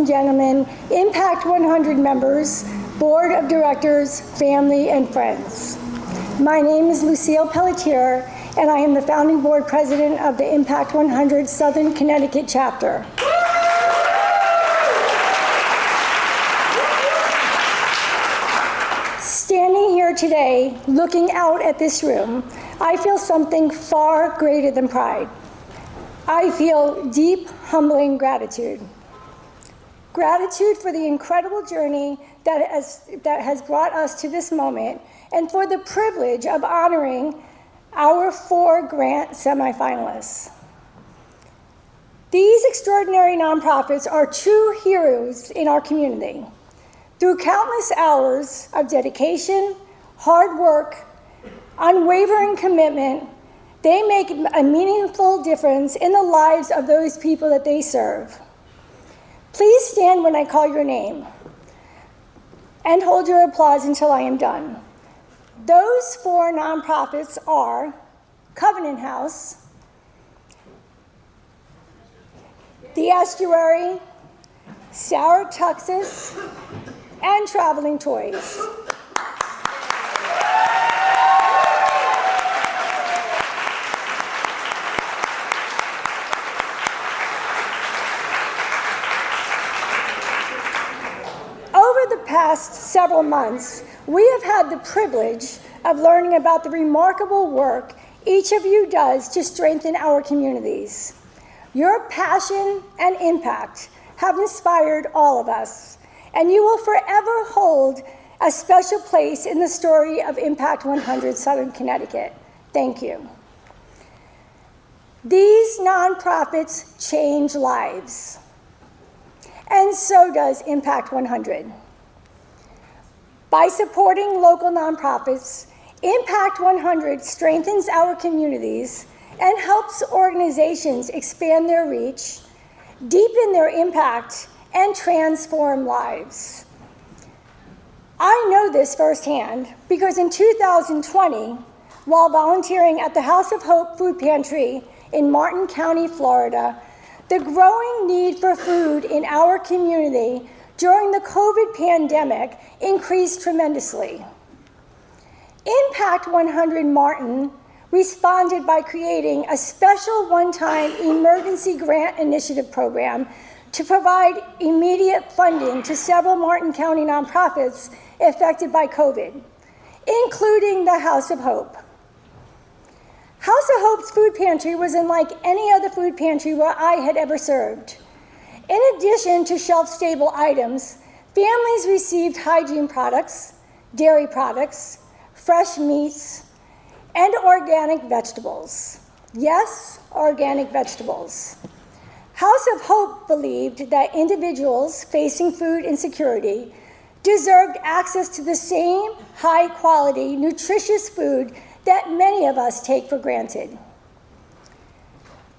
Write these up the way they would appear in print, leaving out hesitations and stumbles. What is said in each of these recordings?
and gentlemen, Impact 100 members, board of directors, family, and friends. My name is Lucille Pelletier, and I am the founding board president of the Impact 100 Southern Connecticut chapter. Standing here today, looking out at this room, I feel something far greater than pride. I feel deep, humbling gratitude. Gratitude for the incredible journey that has brought us to this moment, and for the privilege of honoring our 4 grant semifinalists. These extraordinary nonprofits are true heroes in our community. Through countless hours of dedication, hard work, unwavering commitment, they make a meaningful difference in the lives of those people that they serve. Please stand when I call your name and hold your applause until I am done. Those 4 nonprofits are Covenant House, The Estuary, Saratuxis, and Traveling Toys. Over the past several months, we have had the privilege of learning about the remarkable work each of you does to strengthen our communities. Your passion and impact have inspired all of us, and you will forever hold a special place in the story of Impact 100 Southern Connecticut. Thank you. These nonprofits change lives, and so does Impact 100. By supporting local nonprofits, Impact 100 strengthens our communities and helps organizations expand their reach, deepen their impact, and transform lives. I know this firsthand because in 2020, while volunteering at the House of Hope Food Pantry in Martin County, Florida, the growing need for food in our community during the COVID pandemic increased tremendously. Impact 100 Martin responded by creating a special one-time emergency grant initiative program to provide immediate funding to several Martin County nonprofits affected by COVID, including the House of Hope. House of Hope's food pantry was unlike any other food pantry where I had ever served. In addition to shelf-stable items, families received hygiene products, dairy products, fresh meats, and organic vegetables. Yes, organic vegetables. House of Hope believed that individuals facing food insecurity deserved access to the same high-quality, nutritious food that many of us take for granted.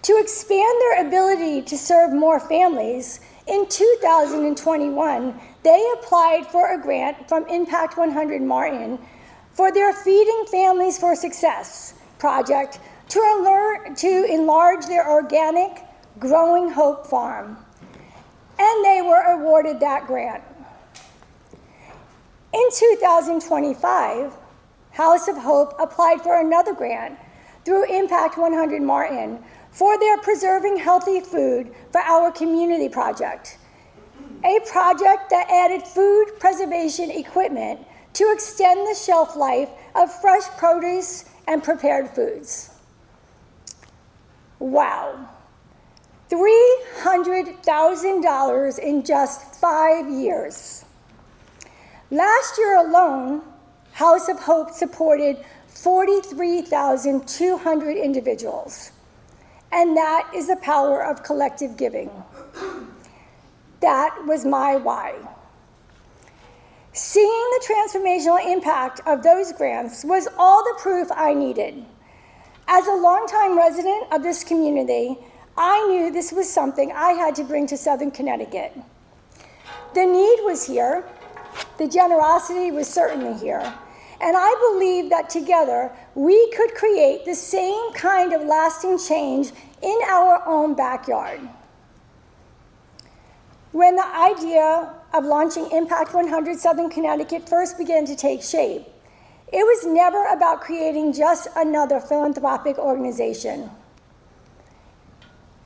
To expand their ability to serve more families, in 2021, they applied for a grant from Impact 100 Martin for their Feeding Families for Success project to enlarge their organic Growing Hope farm, and they were awarded that grant. In 2025, House of Hope applied for another grant through Impact 100 Martin for their Preserving Healthy Food for Our Community project, a project that added food preservation equipment to extend the shelf life of fresh produce and prepared foods. Wow. $300,000 in just 5 years. Last year alone, House of Hope supported 43,200 individuals, and that is the power of collective giving. That was my why. Seeing the transformational impact of those grants was all the proof I needed. As a longtime resident of this community, I knew this was something I had to bring to Southern Connecticut. The need was here, the generosity was certainly here, and I believe that together we could create the same kind of lasting change in our own backyard. When the idea of launching Impact 100 Southern Connecticut first began to take shape, it was never about creating just another philanthropic organization.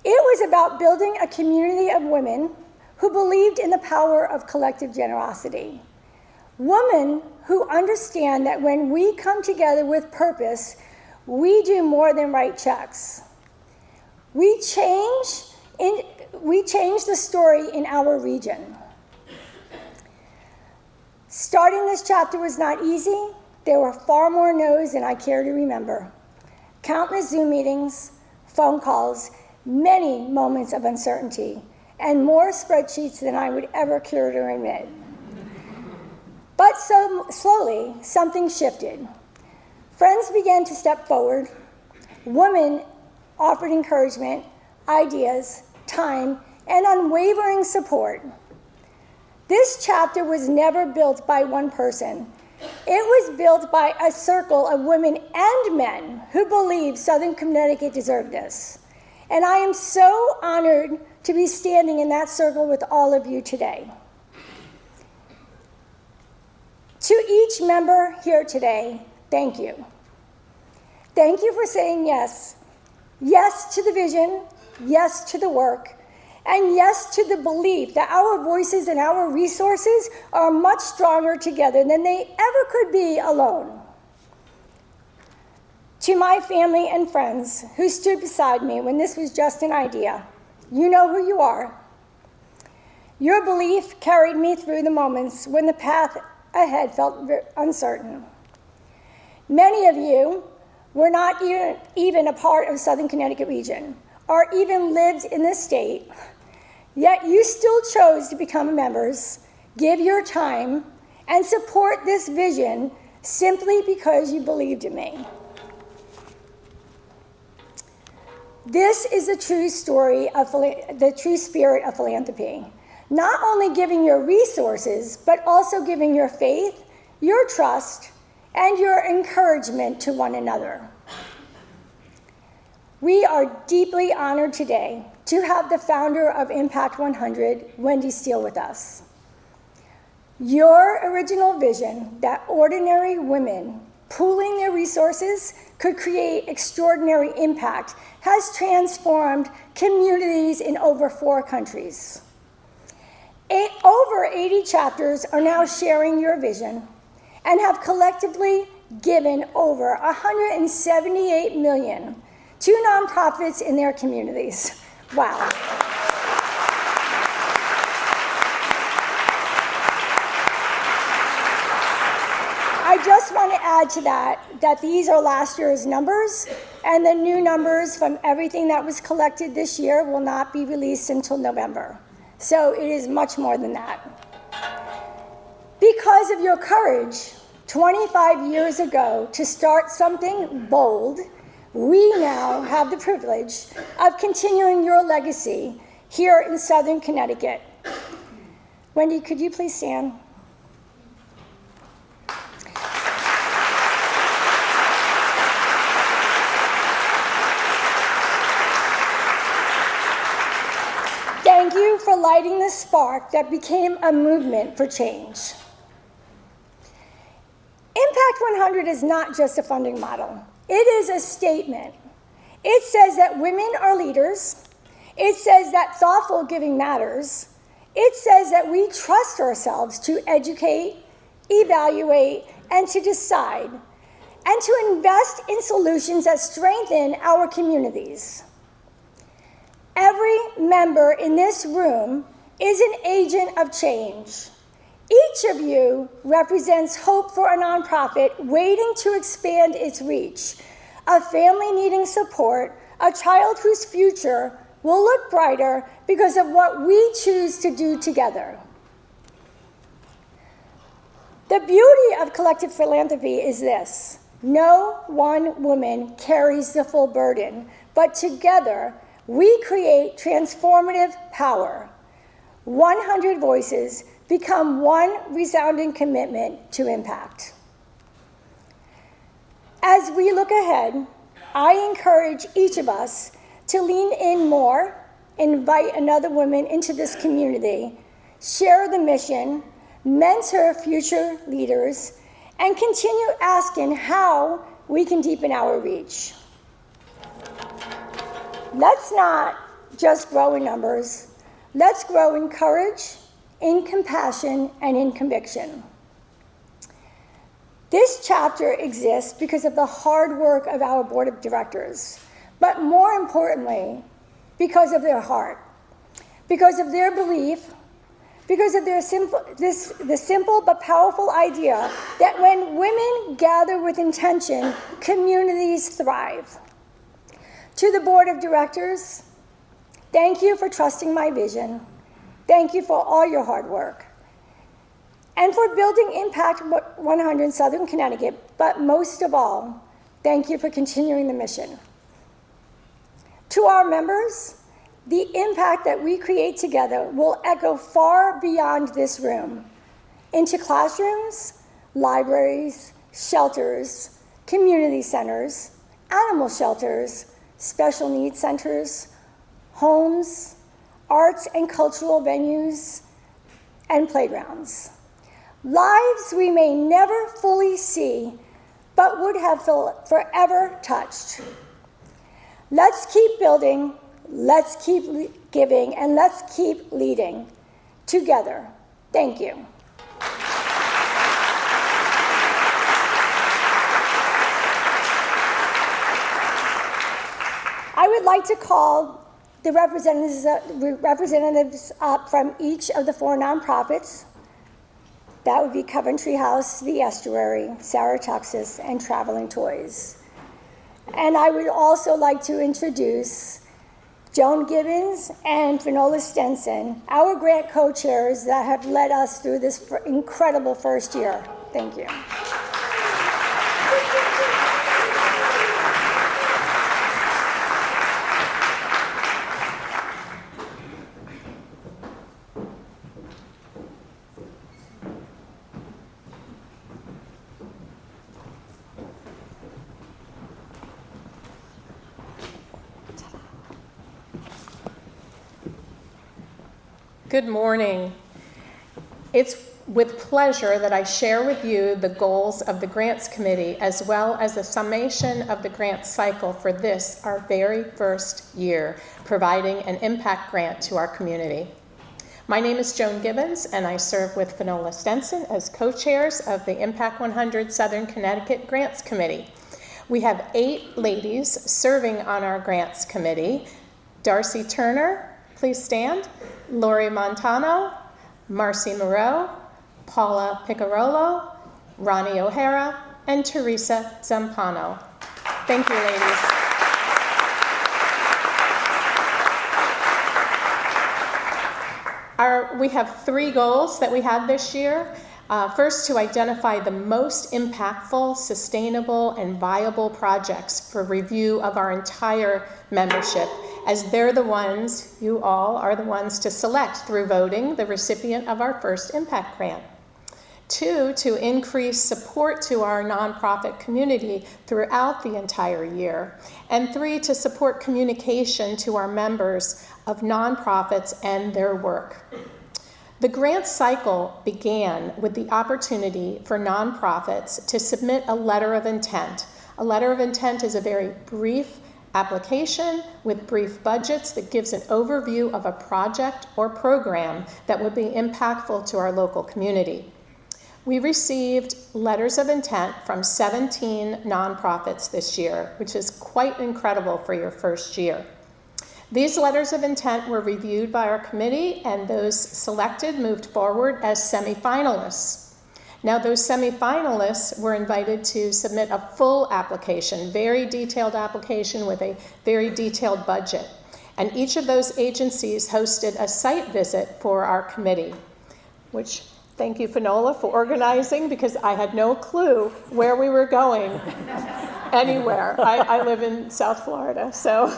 It was about building a community of women who believed in the power of collective generosity. Women who understand that when we come together with purpose, we do more than write checks. We change the story in our region. Starting this chapter was not easy. There were far more no's than I care to remember. Countless Zoom meetings, phone calls, many moments of uncertainty, and more spreadsheets than I would ever care to admit. But so slowly, something shifted. Friends began to step forward. Women offered encouragement, ideas, time, and unwavering support. This chapter was never built by one person. It was built by a circle of women and men who believed Southern Connecticut deserved this. And I am so honored to be standing in that circle with all of you today. To each member here today, thank you. Thank you for saying yes. Yes to the vision, yes to the work, and yes to the belief that our voices and our resources are much stronger together than they ever could be alone. To my family and friends who stood beside me when this was just an idea, you know who you are. Your belief carried me through the moments when the path ahead felt uncertain. Many of you were not even a part of Southern Connecticut region, or even lived in this state, yet you still chose to become members, give your time, and support this vision simply because you believed in me. This is the true story of the true spirit of philanthropy. Not only giving your resources, but also giving your faith, your trust, and your encouragement to one another. We are deeply honored today to have the founder of Impact 100, Wendy Steele, with us. Your original vision that ordinary women pooling their resources could create extraordinary impact has transformed communities in over 4 countries. Over 80 chapters are now sharing your vision and have collectively given over $178 million to nonprofits in their communities. Wow. I just want to add to that these are last year's numbers, and the new numbers from everything that was collected this year will not be released until November. So it is much more than that. Because of your courage, 25 years ago, to start something bold, we now have the privilege of continuing your legacy here in Southern Connecticut. Wendy, could you please stand? Thank you for lighting the spark that became a movement for change. Impact 100 is not just a funding model. It is a statement. It says that women are leaders. It says that thoughtful giving matters. It says that we trust ourselves to educate, evaluate, and to decide, and to invest in solutions that strengthen our communities. Every member in this room is an agent of change. Each of you represents hope for a nonprofit waiting to expand its reach, a family needing support, a child whose future will look brighter because of what we choose to do together. The beauty of collective philanthropy is this: no one woman carries the full burden, but together we create transformative power. 100 voices become one resounding commitment to impact. As we look ahead, I encourage each of us to lean in more, invite another woman into this community, share the mission, mentor future leaders, and continue asking how we can deepen our reach. Let's not just grow in numbers. Let's grow in courage, in compassion, and in conviction. This chapter exists because of the hard work of our board of directors, but more importantly, because of their heart, because of their belief, because of their the simple but powerful idea that when women gather with intention, communities thrive. To the board of directors, thank you for trusting my vision. Thank you for all your hard work. And for building Impact 100 Southern Connecticut, but most of all, thank you for continuing the mission. To our members, the impact that we create together will echo far beyond this room, into classrooms, libraries, shelters, community centers, animal shelters, special needs centers, homes, arts and cultural venues, and playgrounds. Lives we may never fully see, but would have forever touched. Let's keep building, let's keep giving, and let's keep leading together. Thank you. I would like to call the representatives up from each of the 4 nonprofits. That would be Coventry House, The Estuary, Sarah Texas, and Traveling Toys. And I would also like to introduce Joan Gibbons and Finola Stenson, our grant co-chairs that have led us through this incredible first year. Thank you. Good morning. It's with pleasure that I share with you the goals of the Grants Committee as well as the summation of the grant cycle for this, our very first year, providing an impact grant to our community. My name is Joan Gibbons, and I serve with Finola Stenson as co-chairs of the Impact 100 Southern Connecticut Grants Committee. We have 8 ladies serving on our Grants Committee. Darcy Turner, please stand. Lori Montano, Marcy Moreau, Paula Picarolo, Ronnie O'Hara, and Teresa Zampano. Thank you, ladies. We have 3 goals that we had this year. First, to identify the most impactful, sustainable, and viable projects for review of our entire membership, as they're the ones, you all are the ones to select through voting the recipient of our first impact grant. 2, to increase support to our nonprofit community throughout the entire year. And 3, to support communication to our members of nonprofits and their work. The grant cycle began with the opportunity for nonprofits to submit a letter of intent. A letter of intent is a very brief application with brief budgets that gives an overview of a project or program that would be impactful to our local community. We received letters of intent from 17 nonprofits this year, which is quite incredible for your first year. These letters of intent were reviewed by our committee, and those selected moved forward as semifinalists. Now, those semifinalists were invited to submit a full application, very detailed application with a very detailed budget. And each of those agencies hosted a site visit for our committee, which thank you, Finola, for organizing, because I had no clue where we were going anywhere. I live in South Florida, so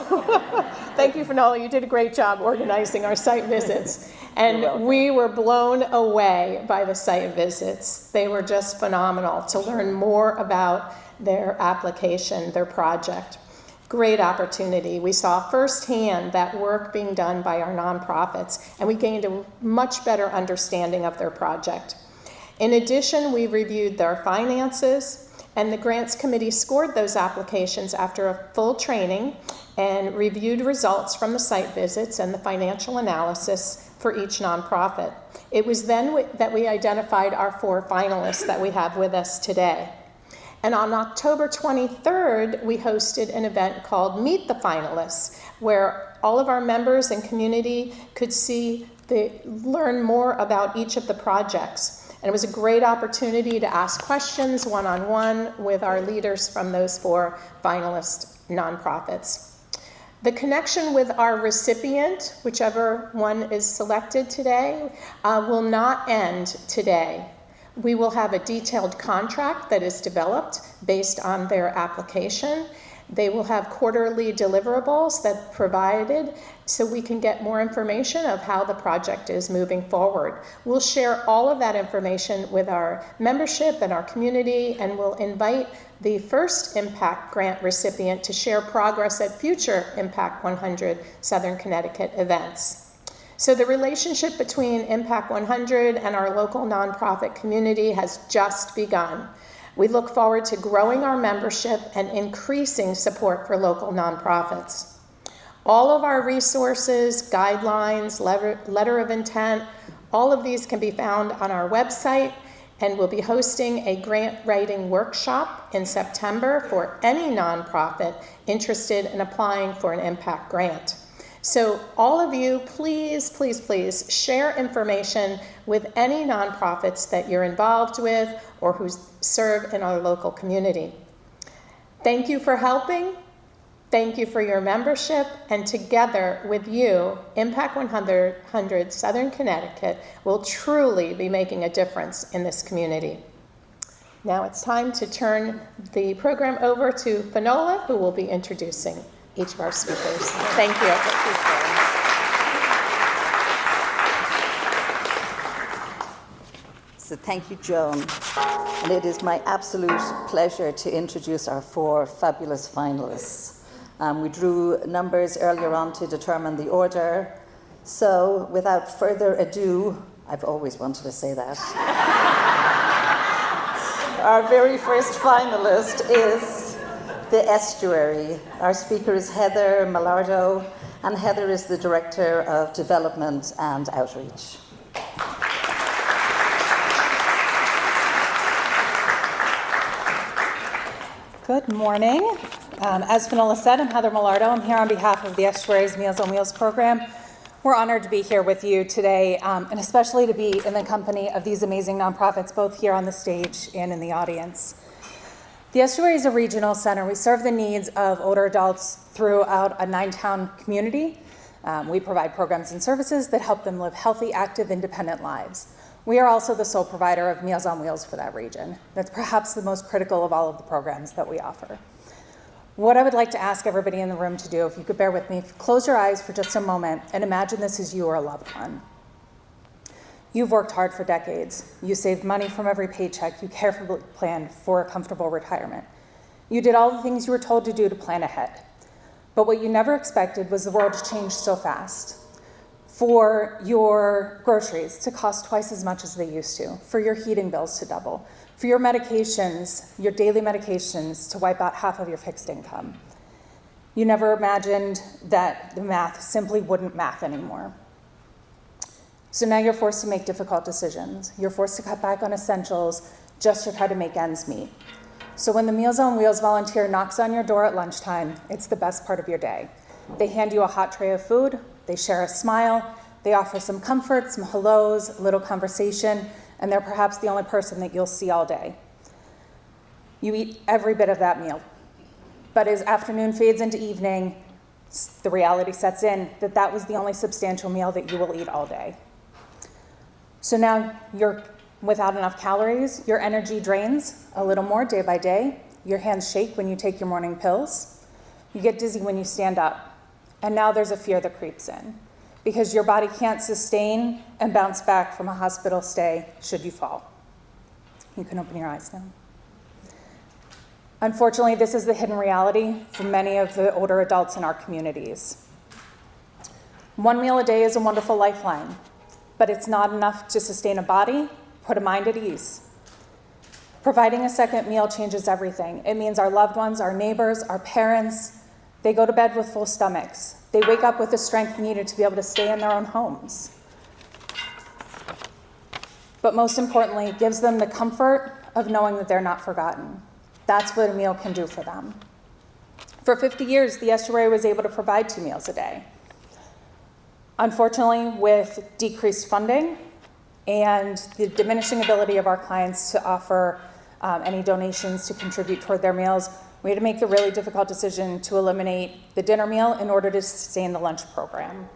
thank you, Finola. You did a great job organizing our site visits. And we were blown away by the site visits. They were just phenomenal to learn more about their application, their project. Great opportunity. We saw firsthand that work being done by our nonprofits, and we gained a much better understanding of their project. In addition, we reviewed their finances, and the grants committee scored those applications after a full training and reviewed results from the site visits and the financial analysis for each nonprofit. It was then that we identified our 4 finalists that we have with us today. And on October 23rd, we hosted an event called Meet the Finalists, where all of our members and community could learn more about each of the projects. And it was a great opportunity to ask questions one-on-one with our leaders from those 4 finalist nonprofits. The connection with our recipient, whichever one is selected today, will not end today. We will have a detailed contract that is developed based on their application. They will have quarterly deliverables that provided so we can get more information of how the project is moving forward. We'll share all of that information with our membership and our community, and we'll invite the first Impact Grant recipient to share progress at future Impact 100 Southern Connecticut events. So the relationship between Impact 100 and our local nonprofit community has just begun. We look forward to growing our membership and increasing support for local nonprofits. All of our resources, guidelines, letter of intent, all of these can be found on our website, and we'll be hosting a grant writing workshop in September for any nonprofit interested in applying for an impact grant. So all of you, please, please, please share information with any nonprofits that you're involved with or who serve in our local community. Thank you for helping. Thank you for your membership. And together with you, Impact 100 Southern Connecticut will truly be making a difference in this community. Now it's time to turn the program over to Finola, who will be introducing each of our speakers. Thank you. So thank you, Joan. And it is my absolute pleasure to introduce our 4 fabulous finalists. We drew numbers earlier on to determine the order. So without further ado, I've always wanted to say that. Our very first finalist is the Estuary. Our speaker is Heather Millardo, and Heather is the Director of Development and Outreach. Good morning. As Finola said, I'm Heather Millardo. I'm here on behalf of the Estuary's Meals on Wheels program. We're honored to be here with you today, and especially to be in the company of these amazing nonprofits, both here on the stage and in the audience. The Estuary is a regional center. We serve the needs of older adults throughout a 9-town community. We provide programs and services that help them live healthy, active, independent lives. We are also the sole provider of Meals on Wheels for that region. That's perhaps the most critical of all of the programs that we offer. What I would like to ask everybody in the room to do, if you could bear with me, close your eyes for just a moment and imagine this is you or a loved one. You've worked hard for decades. You saved money from every paycheck. You carefully planned for a comfortable retirement. You did all the things you were told to do to plan ahead. But what you never expected was the world to change so fast. For your groceries to cost twice as much as they used to, for your heating bills to double, for your medications, your daily medications to wipe out half of your fixed income. You never imagined that the math simply wouldn't math anymore. So now you're forced to make difficult decisions. You're forced to cut back on essentials just to try to make ends meet. So when the Meals on Wheels volunteer knocks on your door at lunchtime, it's the best part of your day. They hand you a hot tray of food, they share a smile, they offer some comfort, some hellos, a little conversation, and they're perhaps the only person that you'll see all day. You eat every bit of that meal. But as afternoon fades into evening, the reality sets in that that was the only substantial meal that you will eat all day. So now you're without enough calories, your energy drains a little more day by day, your hands shake when you take your morning pills, you get dizzy when you stand up, and now there's a fear that creeps in because your body can't sustain and bounce back from a hospital stay should you fall. You can open your eyes now. Unfortunately, this is the hidden reality for many of the older adults in our communities. One meal a day is a wonderful lifeline, but it's not enough to sustain a body, put a mind at ease. Providing a second meal changes everything. It means our loved ones, our neighbors, our parents, they go to bed with full stomachs. They wake up with the strength needed to be able to stay in their own homes. But most importantly, it gives them the comfort of knowing that they're not forgotten. That's what a meal can do for them. For 50 years, the estuary was able to provide 2 meals a day. Unfortunately, with decreased funding and the diminishing ability of our clients to offer any donations to contribute toward their meals, we had to make the really difficult decision to eliminate the dinner meal in order to sustain the lunch program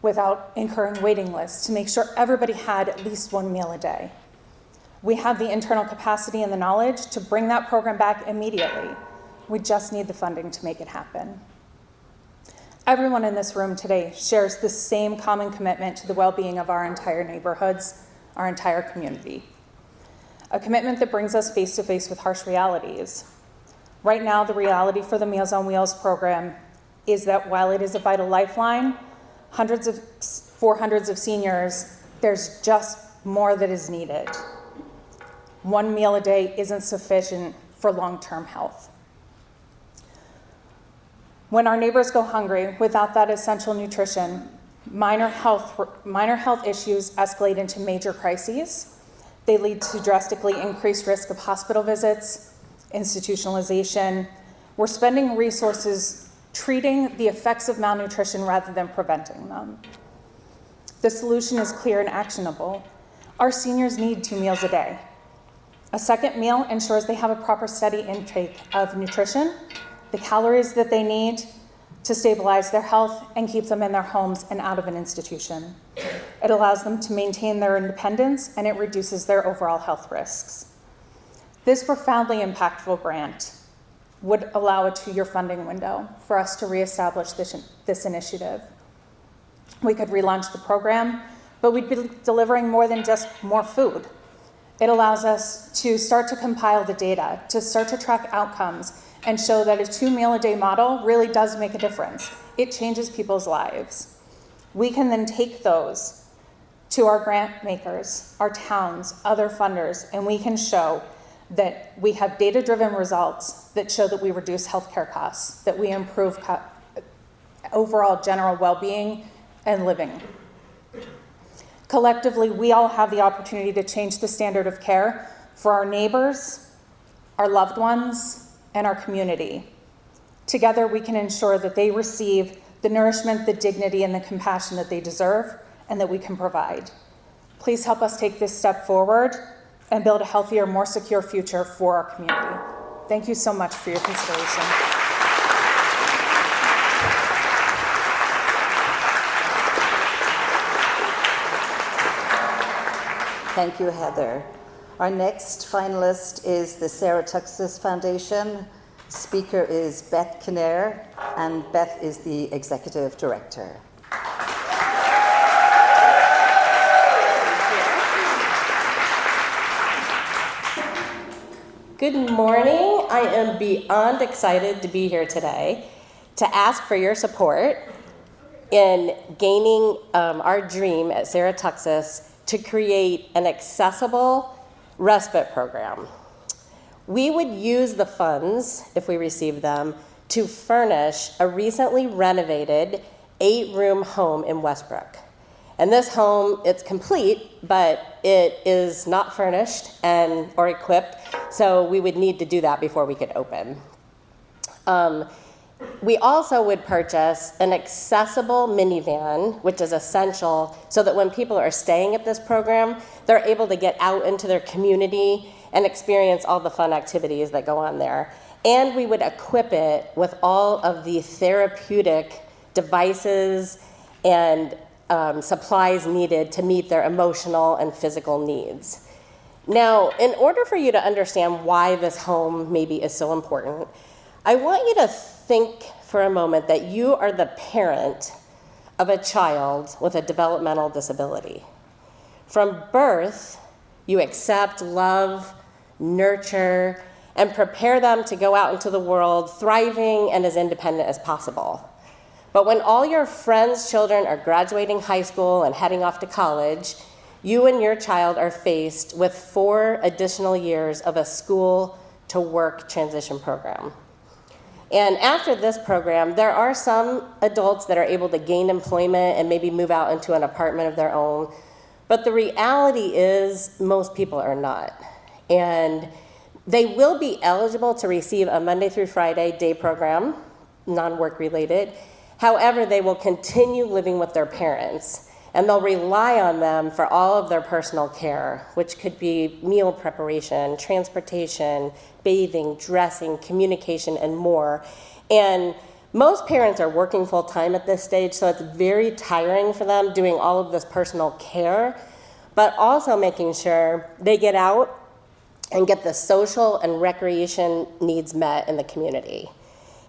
without incurring waiting lists to make sure everybody had at least 1 meal a day. We have the internal capacity and the knowledge to bring that program back immediately. We just need the funding to make it happen. Everyone in this room today shares the same common commitment to the well-being of our entire neighborhoods, our entire community. A commitment that brings us face to face with harsh realities. Right now, the reality for the Meals on Wheels program is that while it is a vital lifeline, for hundreds of seniors, there's just more that is needed. 1 meal a day isn't sufficient for long-term health. When our neighbors go hungry without that essential nutrition, minor health issues escalate into major crises. They lead to drastically increased risk of hospital visits, institutionalization. We're spending resources treating the effects of malnutrition rather than preventing them. The solution is clear and actionable. Our seniors need 2 meals a day. A second meal ensures they have a proper steady intake of nutrition, the calories that they need to stabilize their health and keep them in their homes and out of an institution. It allows them to maintain their independence, and it reduces their overall health risks. This profoundly impactful grant would allow a 2-year funding window for us to reestablish this initiative. We could relaunch the program, but we'd be delivering more than just more food. It allows us to start to compile the data, to start to track outcomes, and show that a 2 meal a day model really does make a difference. It changes people's lives. We can then take those to our grant makers, our towns, other funders, and we can show that we have data-driven results that show that we reduce healthcare costs, that we improve overall general well-being and living. Collectively, we all have the opportunity to change the standard of care for our neighbors, our loved ones, and our community. Together, we can ensure that they receive the nourishment, the dignity, and the compassion that they deserve and that we can provide. Please help us take this step forward and build a healthier, more secure future for our community. Thank you so much for your consideration. Thank you, Heather. Our next finalist is the Sarah Tuxis Foundation. Speaker is Beth Kinnair, and Beth is the Executive Director. Good morning. I am beyond excited to be here today to ask for your support in gaining our dream at Sarah Tuxis to create an accessible respite program. We would use the funds, if we received them, to furnish a recently renovated 8-room home in Westbrook. And this home, it's complete, but it is not furnished or equipped, so we would need to do that before we could open. We also would purchase an accessible minivan, which is essential so that when people are staying at this program, they're able to get out into their community and experience all the fun activities that go on there. And we would equip it with all of the therapeutic devices and supplies needed to meet their emotional and physical needs. Now, in order for you to understand why this home maybe is so important, I want you to think for a moment that you are the parent of a child with a developmental disability. From birth, you accept, love, nurture, and prepare them to go out into the world thriving and as independent as possible. But when all your friends' children are graduating high school and heading off to college, you and your child are faced with 4 additional years of a school to work transition program. And after this program, there are some adults that are able to gain employment and maybe move out into an apartment of their own. But the reality is most people are not. And they will be eligible to receive a Monday through Friday day program, non-work related. However, they will continue living with their parents, and they'll rely on them for all of their personal care, which could be meal preparation, transportation, bathing, dressing, communication, and more. And most parents are working full time at this stage, so it's very tiring for them doing all of this personal care, but also making sure they get out and get the social and recreation needs met in the community.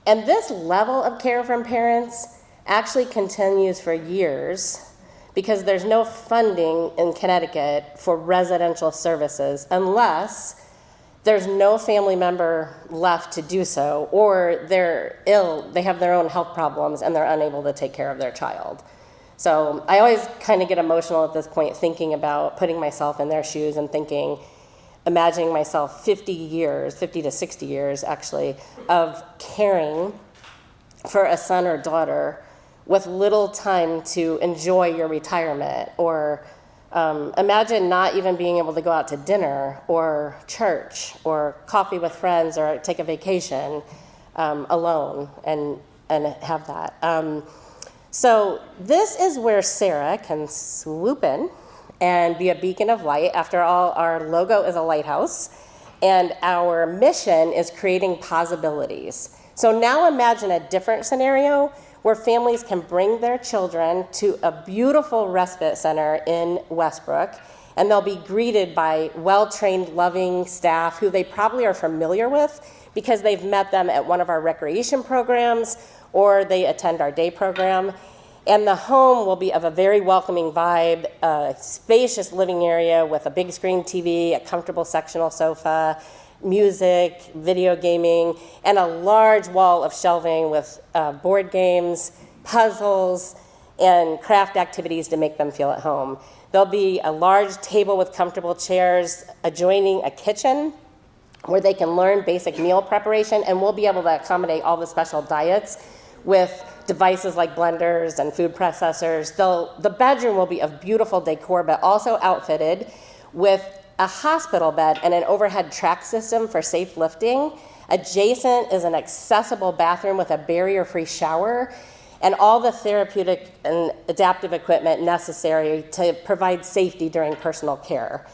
And this level of care from parents actually continues for years because there's no funding in Connecticut for residential services unless there's no family member left to do so, or they're ill, they have their own health problems, and they're unable to take care of their child. So I always kind of get emotional at this point thinking about putting myself in their shoes and thinking, imagining myself 50 to 60 years actually, of caring for a son or daughter with little time to enjoy your retirement, or imagine not even being able to go out to dinner or church or coffee with friends or take a vacation alone and have that. So this is where Sarah can swoop in and be a beacon of light. After all, our logo is a lighthouse, and our mission is creating possibilities. So now imagine a different scenario where families can bring their children to a beautiful respite center in Westbrook, and they'll be greeted by well-trained, loving staff who they probably are familiar with because they've met them at one of our recreation programs or they attend our day program. And the home will be of a very welcoming vibe, a spacious living area with a big screen TV, a comfortable sectional sofa, music, video gaming, and a large wall of shelving with board games, puzzles, and craft activities to make them feel at home. There'll be a large table with comfortable chairs adjoining a kitchen where they can learn basic meal preparation, and we'll be able to accommodate all the special diets with devices like blenders and food processors. The bedroom will be of beautiful decor, but also outfitted with a hospital bed and an overhead track system for safe lifting. Adjacent is an accessible bathroom with a barrier-free shower and all the therapeutic and adaptive equipment necessary to provide safety during personal care.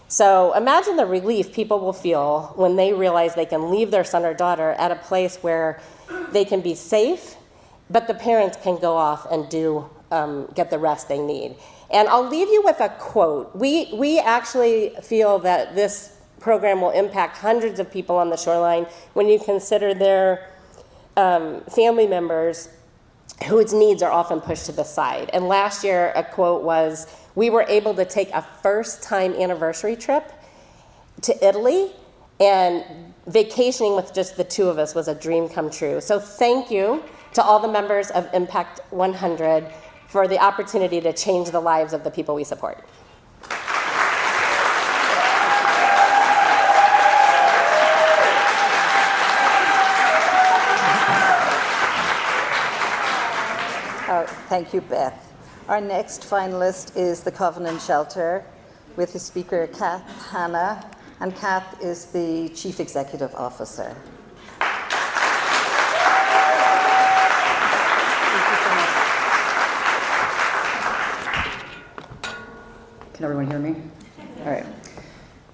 So imagine the relief people will feel when they realize they can leave their son or daughter at a place where they can be safe, but the parents can go off and get the rest they need. And I'll leave you with a quote. We actually feel that this program will impact hundreds of people on the shoreline when you consider their family members whose needs are often pushed to the side. And last year, a quote was, we were able to take a first-time anniversary trip to Italy, and vacationing with just the two of us was a dream come true. So thank you to all the members of Impact 100 for the opportunity to change the lives of the people we support. Thank you, Beth. Our next finalist is the Covenant Shelter with the speaker, Kath Hanna, and Kath is the Chief Executive Officer. Can everyone hear me? All right.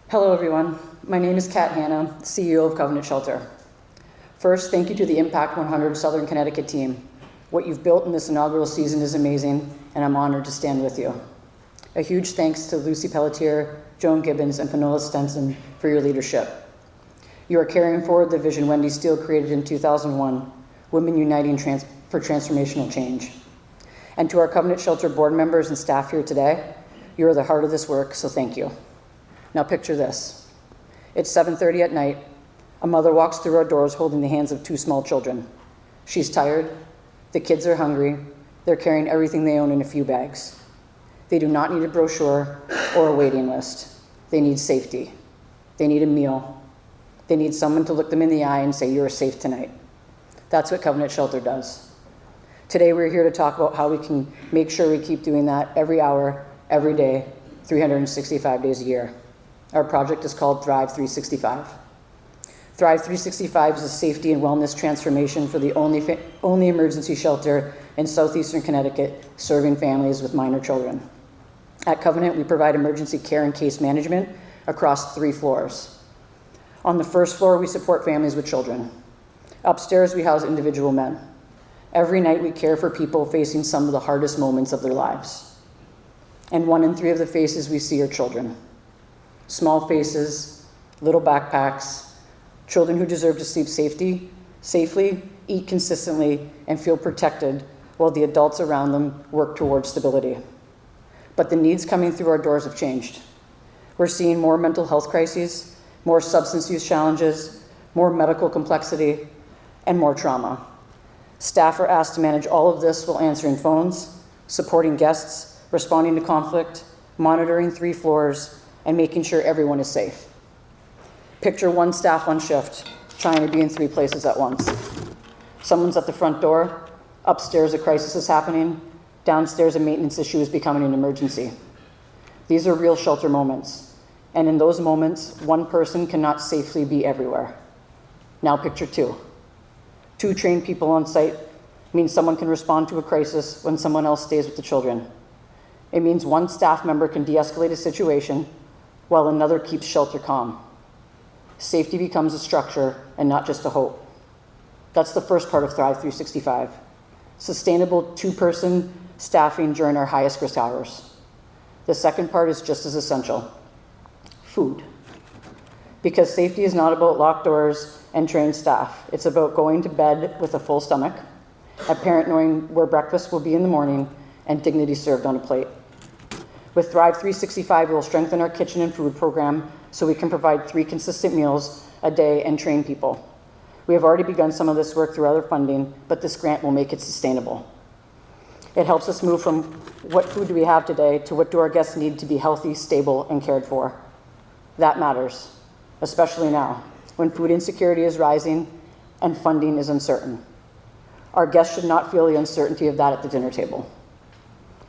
Hello, everyone. My name is Kat Hanna, CEO of Covenant Shelter. First, thank you to the Impact 100 Southern Connecticut team. What you've built in this inaugural season is amazing, and I'm honored to stand with you. A huge thanks to Lucy Pelletier, Joan Gibbons, and Finola Stenson for your leadership. You are carrying forward the vision Wendy Steele created in 2001, Women Uniting for Transformational Change. And to our Covenant Shelter board members and staff here today, you are the heart of this work, so thank you. Now picture this. It's 7:30 at night. A mother walks through our doors holding the hands of 2 small children. She's tired, the kids are hungry, they're carrying everything they own in a few bags. They do not need a brochure or a waiting list. They need safety. They need a meal. They need someone to look them in the eye and say, "You're safe tonight." That's what Covenant Shelter does. Today we're here to talk about how we can make sure we keep doing that every hour, every day, 365 days a year. Our project is called Thrive 365. Thrive 365 is a safety and wellness transformation for the only emergency shelter in southeastern Connecticut serving families with minor children. At Covenant, we provide emergency care and case management across 3 floors. On the first floor, we support families with children. Upstairs, we house individual men. Every night, we care for people facing some of the hardest moments of their lives. And 1 in 3 of the faces we see are children. Small faces, little backpacks, children who deserve to sleep safely, eat consistently, and feel protected while the adults around them work towards stability. But the needs coming through our doors have changed. We're seeing more mental health crises, more substance use challenges, more medical complexity, and more trauma. Staff are asked to manage all of this while answering phones, supporting guests, responding to conflict, monitoring 3 floors, and making sure everyone is safe. Picture 1 staff on shift, trying to be in 3 places at once. Someone's at the front door, upstairs a crisis is happening, downstairs a maintenance issue is becoming an emergency. These are real shelter moments, and in those moments, 1 person cannot safely be everywhere. Now picture 2. 2 trained people on site means someone can respond to a crisis when someone else stays with the children. It means 1 staff member can de-escalate a situation while another keeps shelter calm. Safety becomes a structure and not just a hope. That's the first part of Thrive 365. Sustainable 2-person staffing during our highest risk hours. The second part is just as essential. Food. Because safety is not about locked doors and trained staff. It's about going to bed with a full stomach, a parent knowing where breakfast will be in the morning, and dignity served on a plate. With Thrive 365, we'll strengthen our kitchen and food program so we can provide 3 consistent meals a day and train people. We have already begun some of this work through other funding, but this grant will make it sustainable. It helps us move from what food do we have today to what do our guests need to be healthy, stable, and cared for. That matters, especially now, when food insecurity is rising and funding is uncertain. Our guests should not feel the uncertainty of that at the dinner table.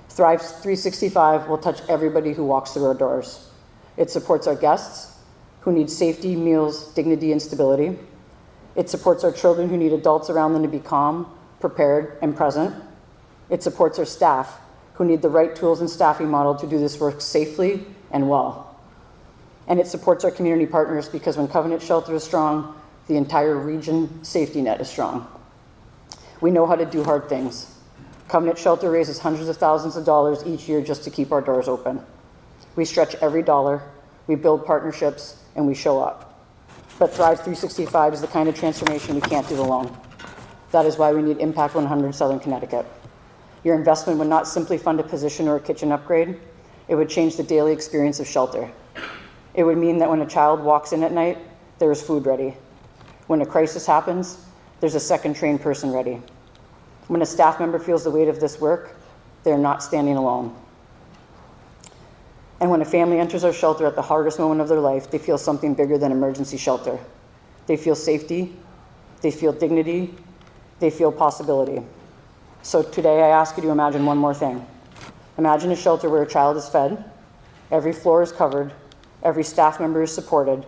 Thrive 365 will touch everybody who walks through our doors. It supports our guests, who need safety, meals, dignity, and stability. It supports our children who need adults around them to be calm, prepared, and present. It supports our staff, who need the right tools and staffing model to do this work safely and well. And it supports our community partners because when Covenant Shelter is strong, the entire region safety net is strong. We know how to do hard things. Covenant Shelter raises hundreds of thousands of dollars each year just to keep our doors open. We stretch every dollar, we build partnerships, and we show up. But Thrive 365 is the kind of transformation we can't do alone. That is why we need Impact 100 Southern Connecticut. Your investment would not simply fund a position or a kitchen upgrade, it would change the daily experience of shelter. It would mean that when a child walks in at night, there is food ready. When a crisis happens, there's a second trained person ready. When a staff member feels the weight of this work, they're not standing alone. And when a family enters our shelter at the hardest moment of their life, they feel something bigger than emergency shelter. They feel safety, they feel dignity, they feel possibility. So today I ask you to imagine one more thing. Imagine a shelter where a child is fed, every floor is covered, every staff member is supported,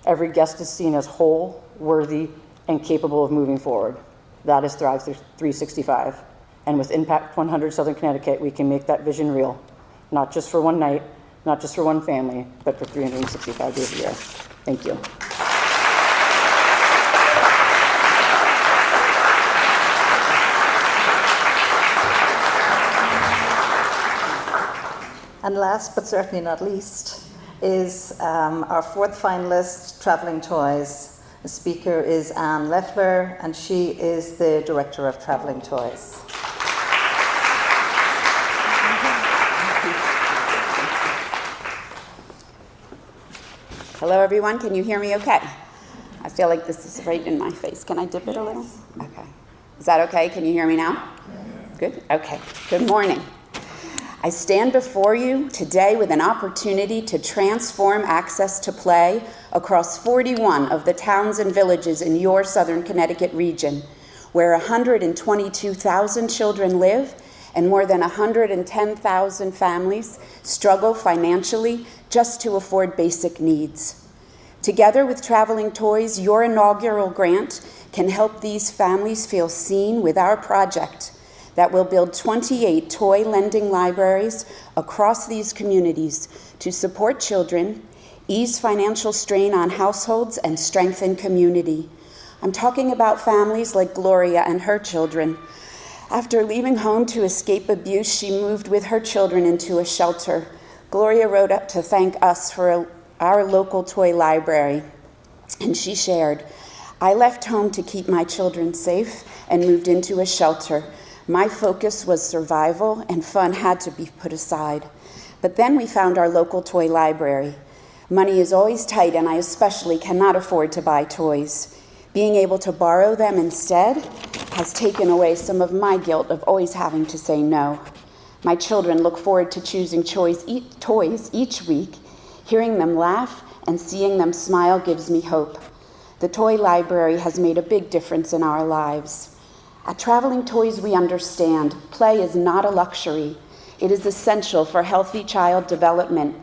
every guest is seen as whole, worthy, and capable of moving forward. That is Thrive 365. And with Impact 100 Southern Connecticut, we can make that vision real, not just for one night, not just for one family, but for 365 days a year. Thank you. And last but certainly not least is our 4th finalist, Travelling Toys. The speaker is Anne Leffler, and she is the Director of Travelling Toys. Hello, everyone. Can you hear me okay? feel like this is right in my face. Can I dip it a little? Okay. Is that okay? Can you hear me now? Good? Okay. Good morning. I stand before you today with an opportunity to transform access to play across 41 of the towns and villages in your Southern Connecticut region, where 122,000 children live and more than 110,000 families struggle financially just to afford basic needs. Together with Traveling Toys, your inaugural grant can help these families feel seen with our project that will build 28 toy lending libraries across these communities to support children, ease financial strain on households, and strengthen community. I'm talking about families like Gloria and her children. After leaving home to escape abuse, she moved with her children into a shelter. Gloria wrote up to thank us for our local toy library, and she shared, "I left home to keep my children safe and moved into a shelter. My focus was survival, and fun had to be put aside. But then we found our local toy library. Money is always tight, and I especially cannot afford to buy toys. Being able to borrow them instead has taken away some of my guilt of always having to say no. My children look forward to choosing toys each week. Hearing them laugh and seeing them smile gives me hope. The toy library has made a big difference in our lives. At Traveling Toys, we understand play is not a luxury. It is essential for healthy child development.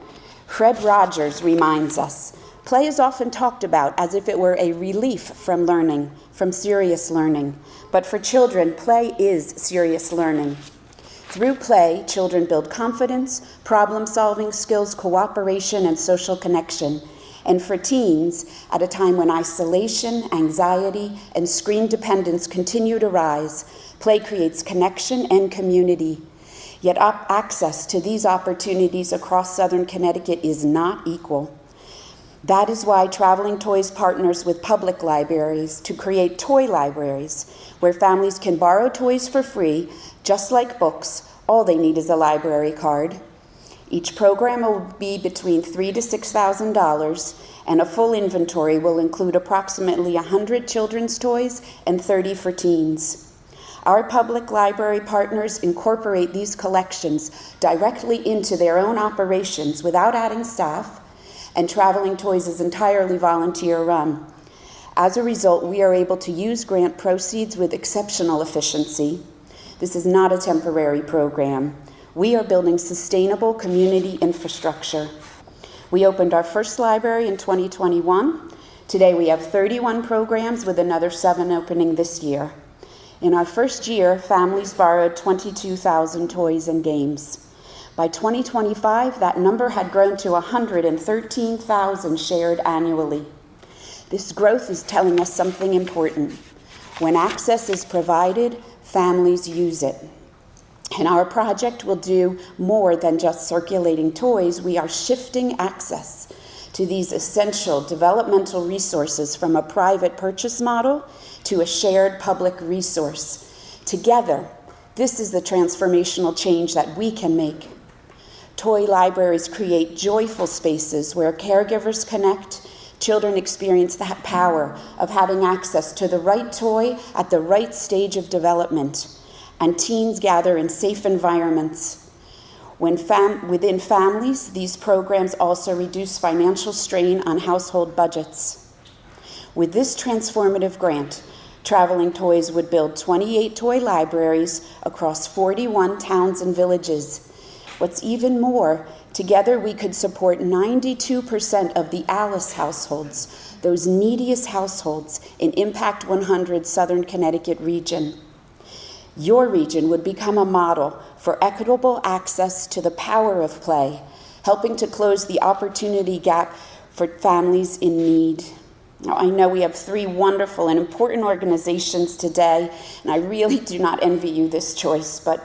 Fred Rogers reminds us, play is often talked about as if it were a relief from learning, from serious learning. But for children, play is serious learning. Through play, children build confidence, problem-solving skills, cooperation, and social connection. And for teens, at a time when isolation, anxiety, and screen dependence continue to rise, play creates connection and community. Yet access to these opportunities across Southern Connecticut is not equal. That is why Traveling Toys partners with public libraries to create toy libraries, where families can borrow toys for free, just like books. All they need is a library card. Each program will be between $3,000 to $6,000, and a full inventory will include approximately 100 children's toys and 30 for teens. Our public library partners incorporate these collections directly into their own operations without adding staff, and Traveling Toys is entirely volunteer-run. As a result, we are able to use grant proceeds with exceptional efficiency. This is not a temporary program. We are building sustainable community infrastructure. We opened our first library in 2021. Today we have 31 programs with another 7 opening this year. In our first year, families borrowed 22,000 toys and games. By 2025, that number had grown to 113,000 shared annually. This growth is telling us something important. When access is provided, families use it. And our project will do more than just circulating toys. We are shifting access to these essential developmental resources from a private purchase model to a shared public resource. Together, this is the transformational change that we can make. Toy libraries create joyful spaces where caregivers connect. Children experience that power of having access to the right toy at the right stage of development. And teens gather in safe environments. Within families, these programs also reduce financial strain on household budgets. With this transformative grant, Traveling Toys would build 28 toy libraries across 41 towns and villages. What's even more, together we could support 92% of the Alice households, those neediest households in Impact 100 Southern Connecticut region. Your region would become a model for equitable access to the power of play, helping to close the opportunity gap for families in need. Now, I know we have 3 wonderful and important organizations today, and I really do not envy you this choice, but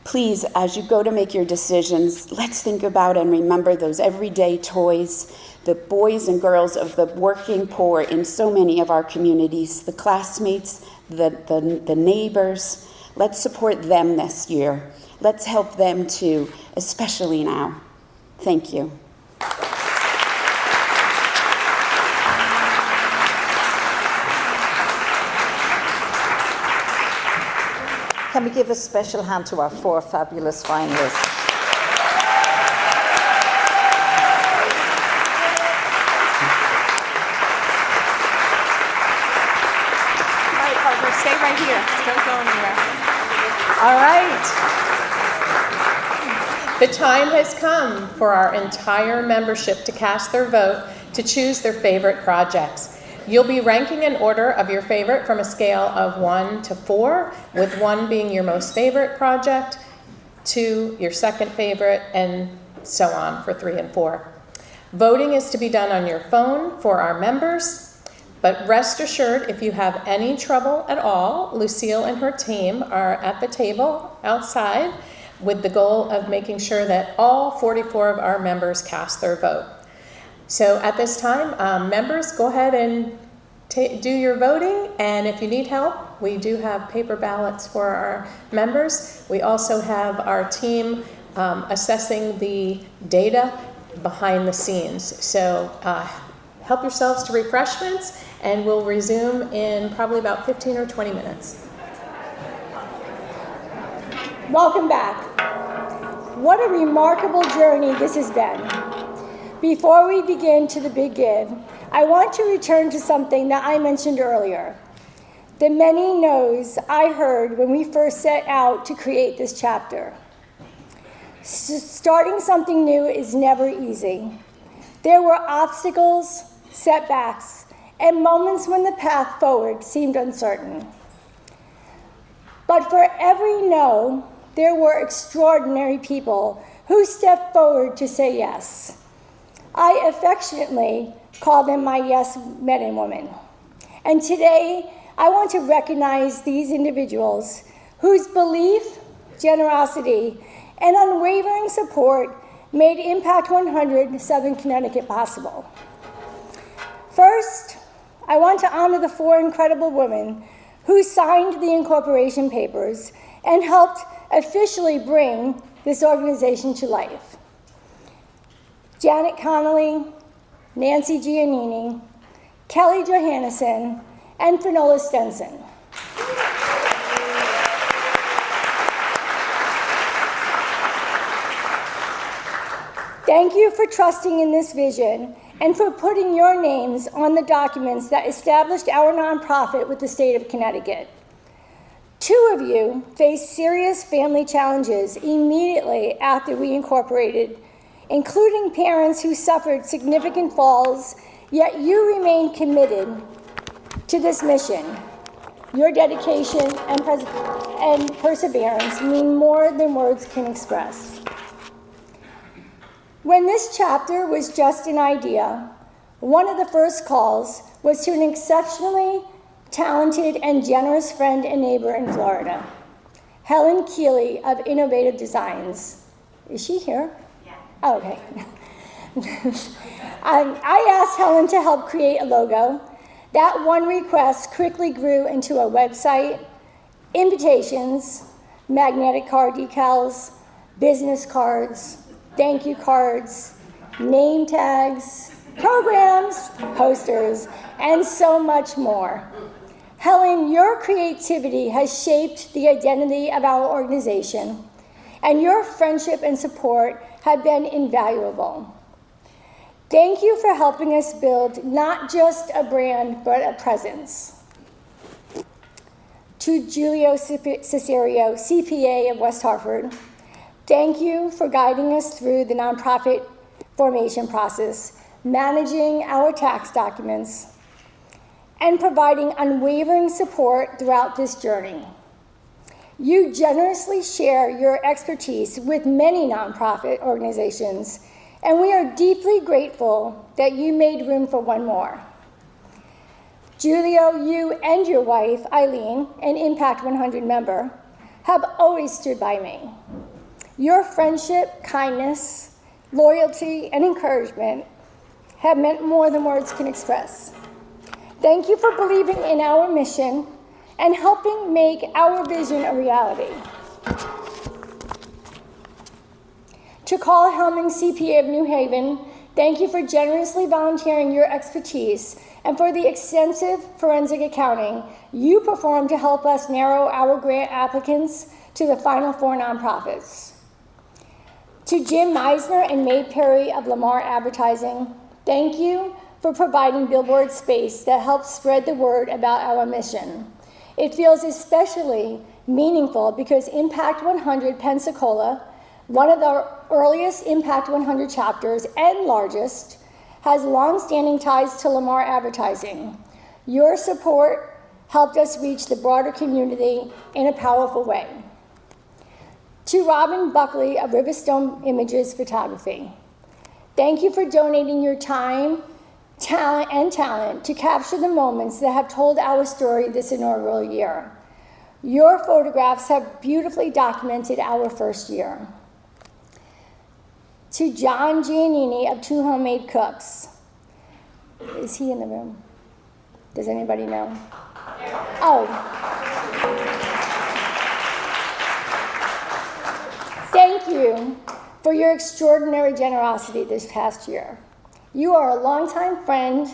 please, as you go to make your decisions, let's think about and remember those everyday toys, the boys and girls of the working poor in so many of our communities, the classmates, the neighbors. Let's support them this year. Let's help them too, especially now. Thank you. Can we give a special hand to our 4 fabulous finalists? All right, partners, stay right here. Don't go anywhere. All right. The time has come for our entire membership to cast their vote to choose their favorite projects. You'll be ranking in order of your favorite from a scale of 1 to 4, with 1 being your most favorite project, 2 your second favorite, and so on for 3 and 4. Voting is to be done on your phone for our members, but rest assured, if you have any trouble at all, Lucille and her team are at the table outside with the goal of making sure that all 44 of our members cast their vote. So at this time, members, go ahead and do your voting, and if you need help, we do have paper ballots for our members. We also have our team assessing the data behind the scenes. So help yourselves to refreshments, and we'll resume in probably about 15 or 20 minutes. Welcome back. What a remarkable journey this has been. Before we begin to the big give, I want to return to something that I mentioned earlier. The many no's I heard when we first set out to create this chapter. Starting something new is never easy. There were obstacles, setbacks, and moments when the path forward seemed uncertain. But for every no, there were extraordinary people who stepped forward to say yes. I affectionately call them my yes men and women. And today, I want to recognize these individuals whose belief, generosity, and unwavering support made Impact 100 Southern Connecticut possible. First, I want to honor the 4 incredible women who signed the incorporation papers and helped officially bring this organization to life. Janet Connolly, Nancy Giannini, Kelly Johannesson, and Finola Stenson. Thank you for trusting in this vision and for putting your names on the documents that established our nonprofit with the state of Connecticut. 2 of you faced serious family challenges immediately after we incorporated, including parents who suffered significant falls, yet you remain committed to this mission. Your dedication and perseverance mean more than words can express. When this chapter was just an idea, one of the first calls was to an exceptionally talented and generous friend and neighbor in Florida, Helen Keeley of Innovative Designs. Is she here? Yeah. Oh, okay. I asked Helen to help create a logo. That one request quickly grew into a website, invitations, magnetic card decals, business cards, thank you cards, name tags, programs, posters, and so much more. Helen, your creativity has shaped the identity of our organization, and your friendship and support have been invaluable. Thank you for helping us build not just a brand, but a presence. To Giulio Cesario, CPA of West Hartford, thank you for guiding us through the nonprofit formation process, managing our tax documents, and providing unwavering support throughout this journey. You generously share your expertise with many nonprofit organizations, and we are deeply grateful that you made room for one more. Giulio, you and your wife, Eileen, an Impact 100 member, have always stood by me. Your friendship, kindness, loyalty, and encouragement have meant more than words can express. Thank you for believing in our mission and helping make our vision a reality. To Carl Helming, CPA of New Haven, Thank you for generously volunteering your expertise and for the extensive forensic accounting you performed to help us narrow our grant applicants to the final 4 nonprofits. To Jim Meisner and Mae Perry of Lamar Advertising, thank you for providing billboard space that helps spread the word about our mission. It feels especially meaningful because Impact 100 Pensacola, one of the earliest Impact 100 chapters and largest, has long-standing ties to Lamar Advertising. Your support helped us reach the broader community in a powerful way. To Robin Buckley of Riverstone Images Photography, thank you for donating your time, talent to capture the moments that have told our story this inaugural year. Your photographs have beautifully documented our first year. To John Giannini of Two Homemade Cooks. Is he in the room? Does anybody know? Oh. Thank you for your extraordinary generosity this past year. You are a longtime friend,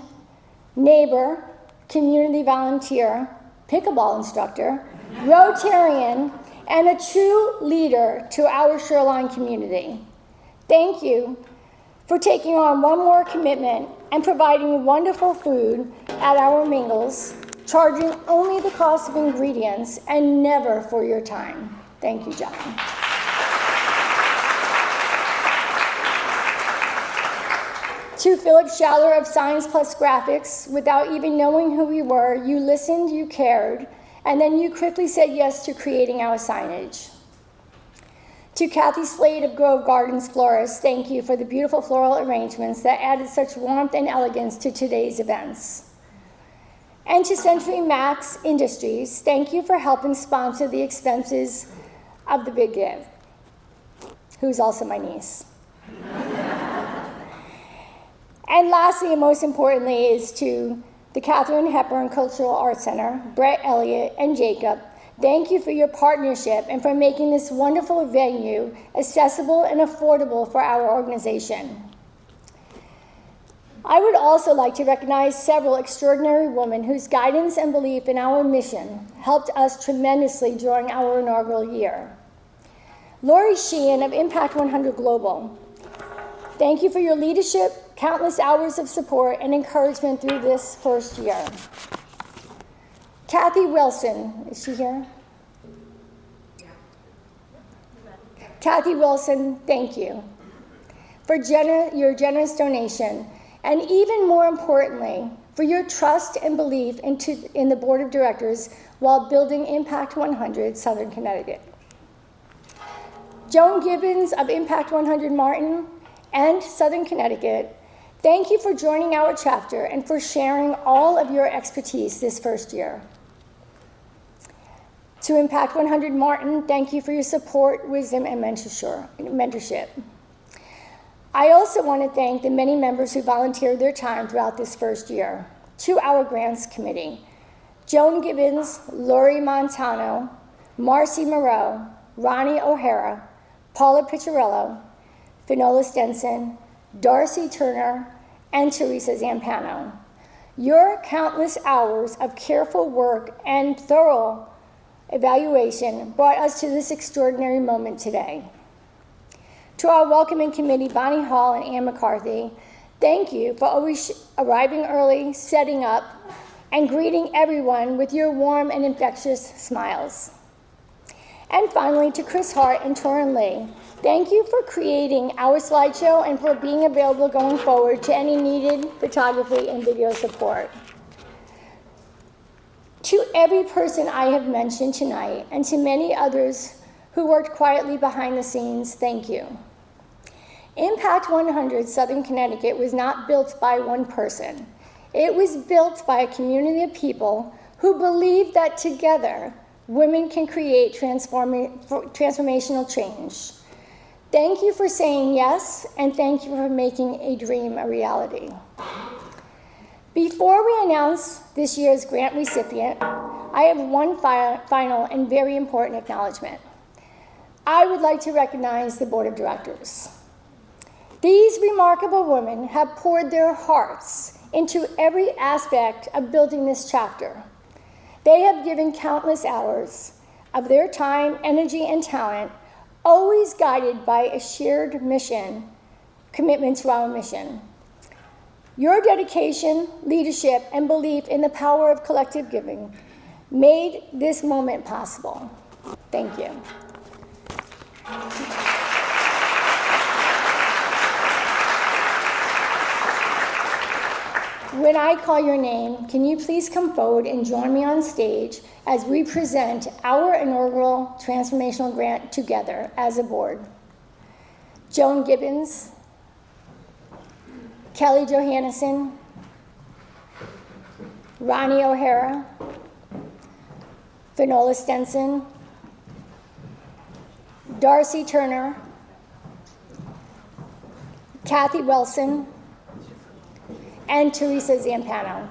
neighbor, community volunteer, pickleball instructor, Rotarian, and a true leader to our Shoreline community. Thank you for taking on one more commitment and providing wonderful food at our mingles, charging only the cost of ingredients and never for your time. Thank you, John. To Philip Schaller of Science Plus Graphics, without even knowing who we were, you listened, you cared, and then you quickly said yes to creating our signage. To Kathy Slade of Grove Gardens Florists, thank you for the beautiful floral arrangements that added such warmth and elegance to today's events. And to Century Max Industries, thank you for helping sponsor the expenses of the Big Give, who's also my niece. And lastly, and most importantly, is to the Katharine Hepburn Cultural Arts Center, Brett Elliott, and Jacob. Thank you for your partnership and for making this wonderful venue accessible and affordable for our organization. I would also like to recognize several extraordinary women whose guidance and belief in our mission helped us tremendously during our inaugural year. Lori Sheehan of Impact 100 Global, thank you for your leadership, countless hours of support and encouragement through this first year. Kathy Wilson, is she here? Yeah. Kathy Wilson, thank you for your generous donation, and even more importantly, for your trust and belief in the Board of Directors while building Impact 100 Southern Connecticut. Joan Gibbons of Impact 100 Martin and Southern Connecticut, thank you for joining our chapter and for sharing all of your expertise this first year. To Impact 100 Martin, thank you for your support, wisdom, and mentorship. I also want to thank the many members who volunteered their time throughout this first year. To our Grants Committee, Joan Gibbons, Lori Montano, Marcy Moreau, Ronnie O'Hara, Paula Picciarello, Finola Stenson, Darcy Turner, and Teresa Zampano. Your countless hours of careful work and thorough evaluation brought us to this extraordinary moment today. To our welcoming committee, Bonnie Hall and Ann McCarthy, thank you for always arriving early, setting up, and greeting everyone with your warm and infectious smiles. And finally, to Chris Hart and Torin Lee, thank you for creating our slideshow and for being available going forward to any needed photography and video support. To every person I have mentioned tonight, and to many others who worked quietly behind the scenes, thank you. Impact 100 Southern Connecticut was not built by one person. It was built by a community of people who believe that together, women can create transformational change. Thank you for saying yes, and thank you for making a dream a reality. Before we announce this year's grant recipient, I have one final and very important acknowledgement. I would like to recognize the Board of Directors. These remarkable women have poured their hearts into every aspect of building this chapter. They have given countless hours of their time, energy, and talent, always guided by a shared mission, commitment to our mission. Your dedication, leadership, and belief in the power of collective giving made this moment possible. Thank you. When I call your name, can you please come forward and join me on stage as we present our inaugural transformational grant together as a board? Joan Gibbons, Kelly Johannesson, Ronnie O'Hara, Finola Stenson, Darcy Turner, Kathy Wilson, and Teresa Zampano.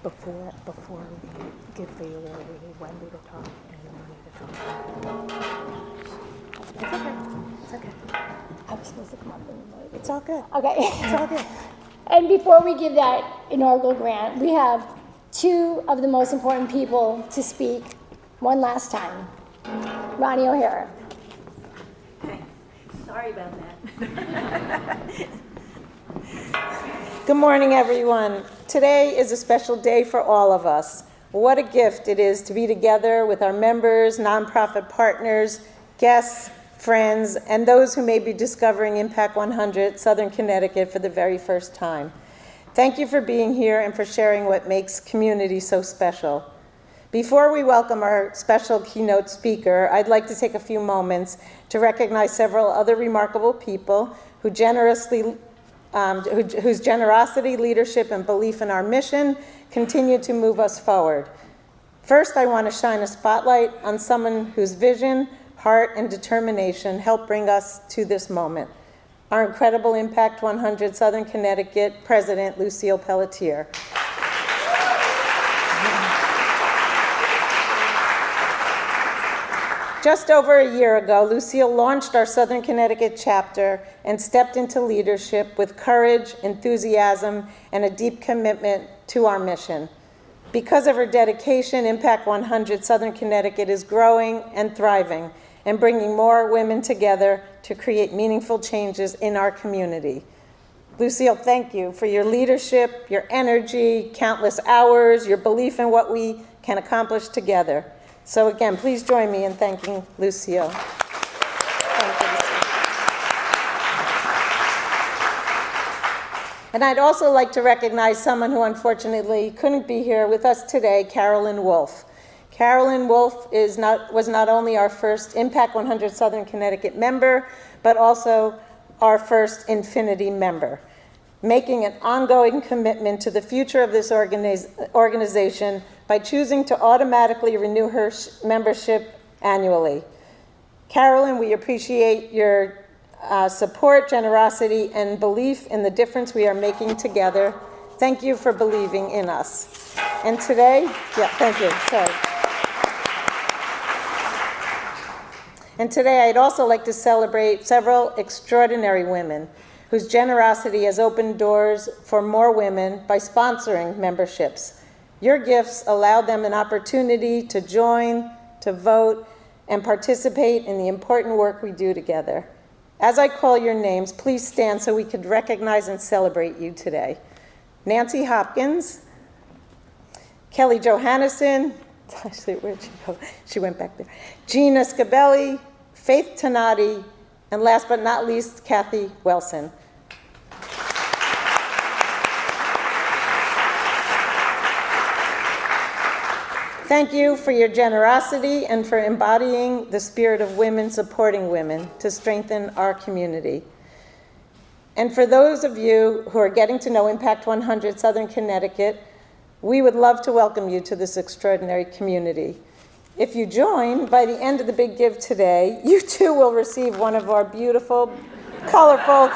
Before we give the award, we need Wendy to talk and Wendy to talk. It's okay. It's okay. I was supposed to come up and vote. It's all good. Okay. It's all good. And before we give that inaugural grant, we have two of the most important people to speak one last time. Ronnie O'Hara. Sorry about that. Good morning, everyone. Today is a special day for all of us. What a gift it is to be together with our members, nonprofit partners, guests, friends, and those who may be discovering Impact 100 Southern Connecticut for the very first time. Thank you for being here and for sharing what makes community so special. Before we welcome our special keynote speaker, I'd like to take a few moments to recognize several other remarkable people whose generosity, leadership, and belief in our mission continue to move us forward. First, I want to shine a spotlight on someone whose vision, heart, and determination helped bring us to this moment. Our incredible Impact 100 Southern Connecticut President, Lucille Pelletier. Just over a year ago, Lucille launched our Southern Connecticut chapter and stepped into leadership with courage, enthusiasm, and a deep commitment to our mission. Because of her dedication, Impact 100 Southern Connecticut is growing and thriving and bringing more women together to create meaningful changes in our community. Lucille, thank you for your leadership, your energy, countless hours, your belief in what we can accomplish together. So again, please join me in thanking Lucille. Thank you, Lucille. And I'd also like to recognize someone who unfortunately couldn't be here with us today, Carolyn Wolf. Carolyn Wolf was not only our first Impact 100 Southern Connecticut member, but also our first Infinity member, making an ongoing commitment to the future of this organization by choosing to automatically renew her membership annually. Carolyn, we appreciate your support, generosity, and belief in the difference we are making together. Thank you for believing in us. And today, thank you, sorry. And today I'd also like to celebrate several extraordinary women whose generosity has opened doors for more women by sponsoring memberships. Your gifts allowed them an opportunity to join, to vote, and participate in the important work we do together. As I call your names, please stand so we could recognize and celebrate you today. Nancy Hopkins, Kelly Johannesson, actually, where'd she go? She went back there. Gina Scabelli, Faith Tanati, and last but not least, Kathy Wilson. Thank you for your generosity and for embodying the spirit of women supporting women to strengthen our community. And for those of you who are getting to know Impact 100 Southern Connecticut, we would love to welcome you to this extraordinary community. If you join, by the end of the Big Give today, you too will receive one of our beautiful, colorful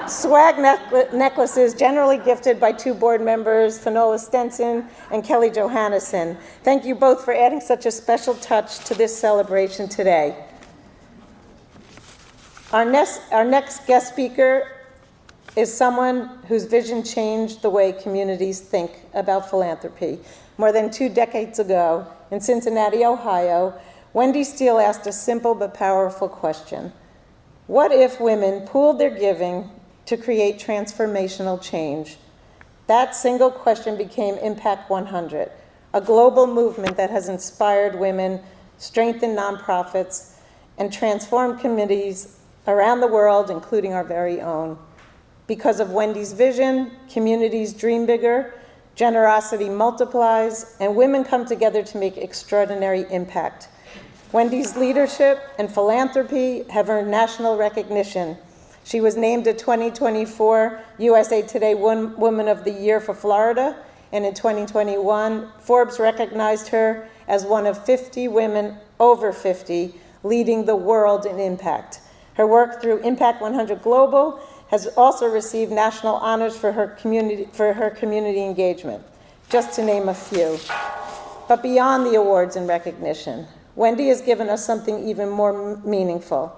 swag necklaces generally gifted by two board members, Finola Stenson and Kelly Johannesson. Thank you both for adding such a special touch to this celebration today. Our next guest speaker is someone whose vision changed the way communities think about philanthropy. More than 2 decades ago, in Cincinnati, Ohio, Wendy Steele asked a simple but powerful question. What if women pooled their giving to create transformational change? That single question became Impact 100, a global movement that has inspired women, strengthened nonprofits, and transformed communities around the world, including our very own. Because of Wendy's vision, communities dream bigger, generosity multiplies, and women come together to make extraordinary impact. Wendy's leadership and philanthropy have earned national recognition. She was named a 2024 USA Today Woman of the Year for Florida, and in 2021, Forbes recognized her as one of 50 women over 50 leading the world in impact. Her work through Impact 100 Global has also received national honors for her community engagement, just to name a few. But beyond the awards and recognition, Wendy has given us something even more meaningful,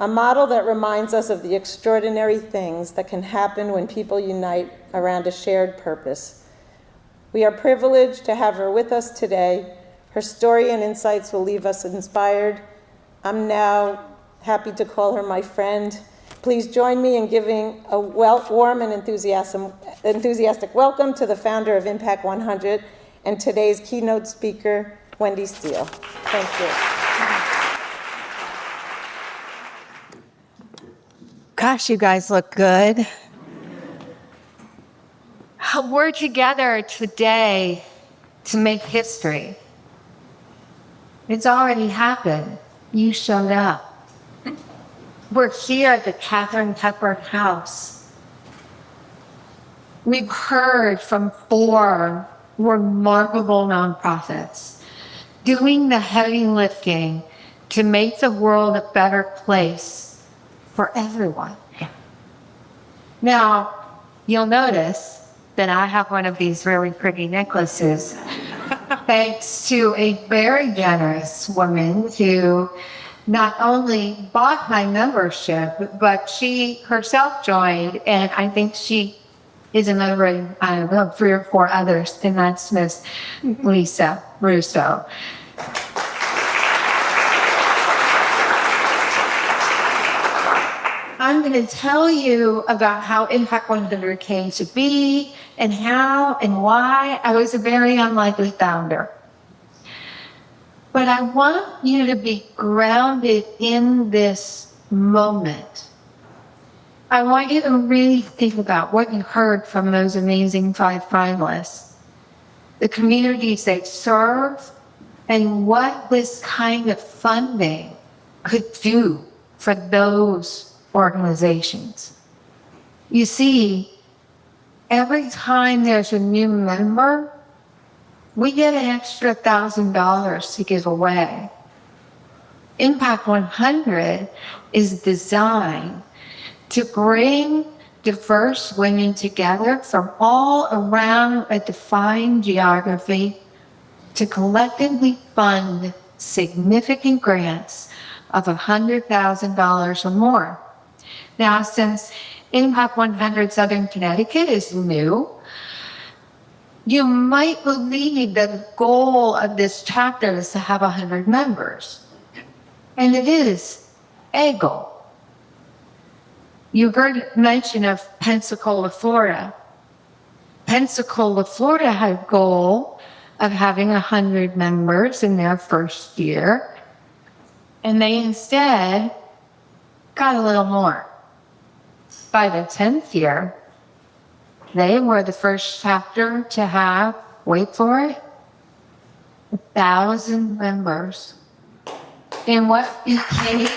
a model that reminds us of the extraordinary things that can happen when people unite around a shared purpose. We are privileged to have her with us today. Her story and insights will leave us inspired. I'm now happy to call her my friend. Please join me in giving a warm and enthusiastic welcome to the founder of Impact 100 and today's keynote speaker, Wendy Steele. Thank you. Gosh, you guys look good. We're together today to make history. It's already happened. You showed up. We're here at the Catherine Hepburn House. We've heard from 4 remarkable nonprofits doing the heavy lifting to make the world a better place for everyone. Now, you'll notice that I have one of these really pretty necklaces thanks to a very generous woman who not only bought my membership, but she herself joined, and I think she is a member in, I don't know, 3 or 4 others, and that's Miss Lisa Russo. I'm going to tell you about how Impact 100 came to be and how and why I was a very unlikely founder. But I want you to be grounded in this moment. I want you to really think about what you heard from those amazing 5 finalists, the communities they serve, and what this kind of funding could do for those organizations. You see, every time there's a new member, we get an extra $1,000 to give away. Impact 100 is designed to bring diverse women together from all around a defined geography to collectively fund significant grants of $100,000 or more. Now, since Impact 100 Southern Connecticut is new, you might believe that the goal of this chapter is to have 100 members. And it is a goal. You heard mention of Pensacola, Florida. Pensacola, Florida had a goal of having 100 members in their first year. And they instead got a little more. By the 10th year, they were the first chapter to have, wait for it, 1,000 members. In what became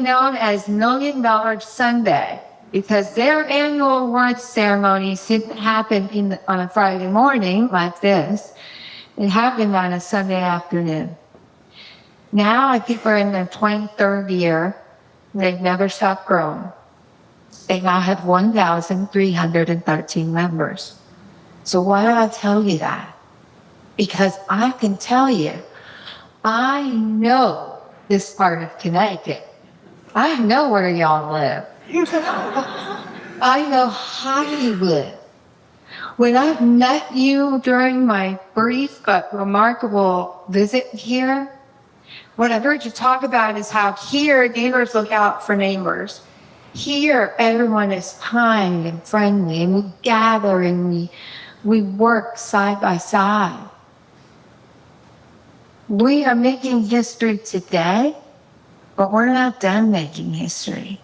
known as $1 Million Sunday, because their annual awards ceremonies didn't happen on a Friday morning like this. It happened on a Sunday afternoon. Now I think we're in their 23rd year. They've never stopped growing. They now have 1,313 members. So why do I tell you that? Because I can tell you, I know this part of Connecticut. I know where y'all live. I know how you live. When I met you during my brief but remarkable visit here, what I've heard you talk about is how here neighbors look out for neighbors. Here everyone is kind and friendly, and we gather and we work side by side. We are making history today, but we're not done making history.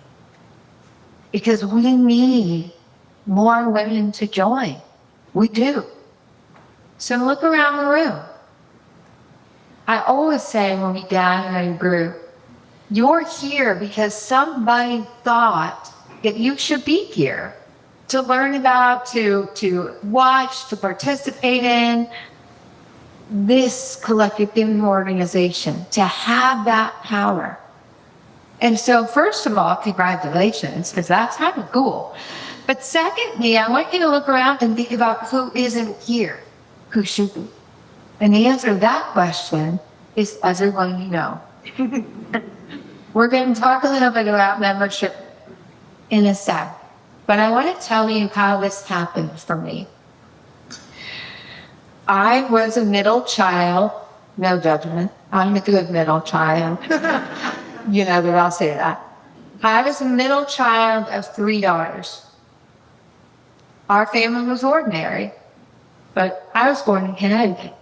Because we need more women to join. We do. So look around the room. I always say when we gather in a group, you're here because somebody thought that you should be here to learn about, to watch, to participate in this collective giving organization, to have that power. And so, first of all, congratulations, because that's kind of cool. But secondly, I want you to look around and think about who isn't here, who should be. And the answer to that question is everyone you know. We're going to talk a little bit about membership in a sec, but I want to tell you how this happened for me. I was a middle child, no judgment. I'm a good middle child. You know, but I'll say that. I was a middle child of 3 daughters. Our family was ordinary, but I was born in Connecticut.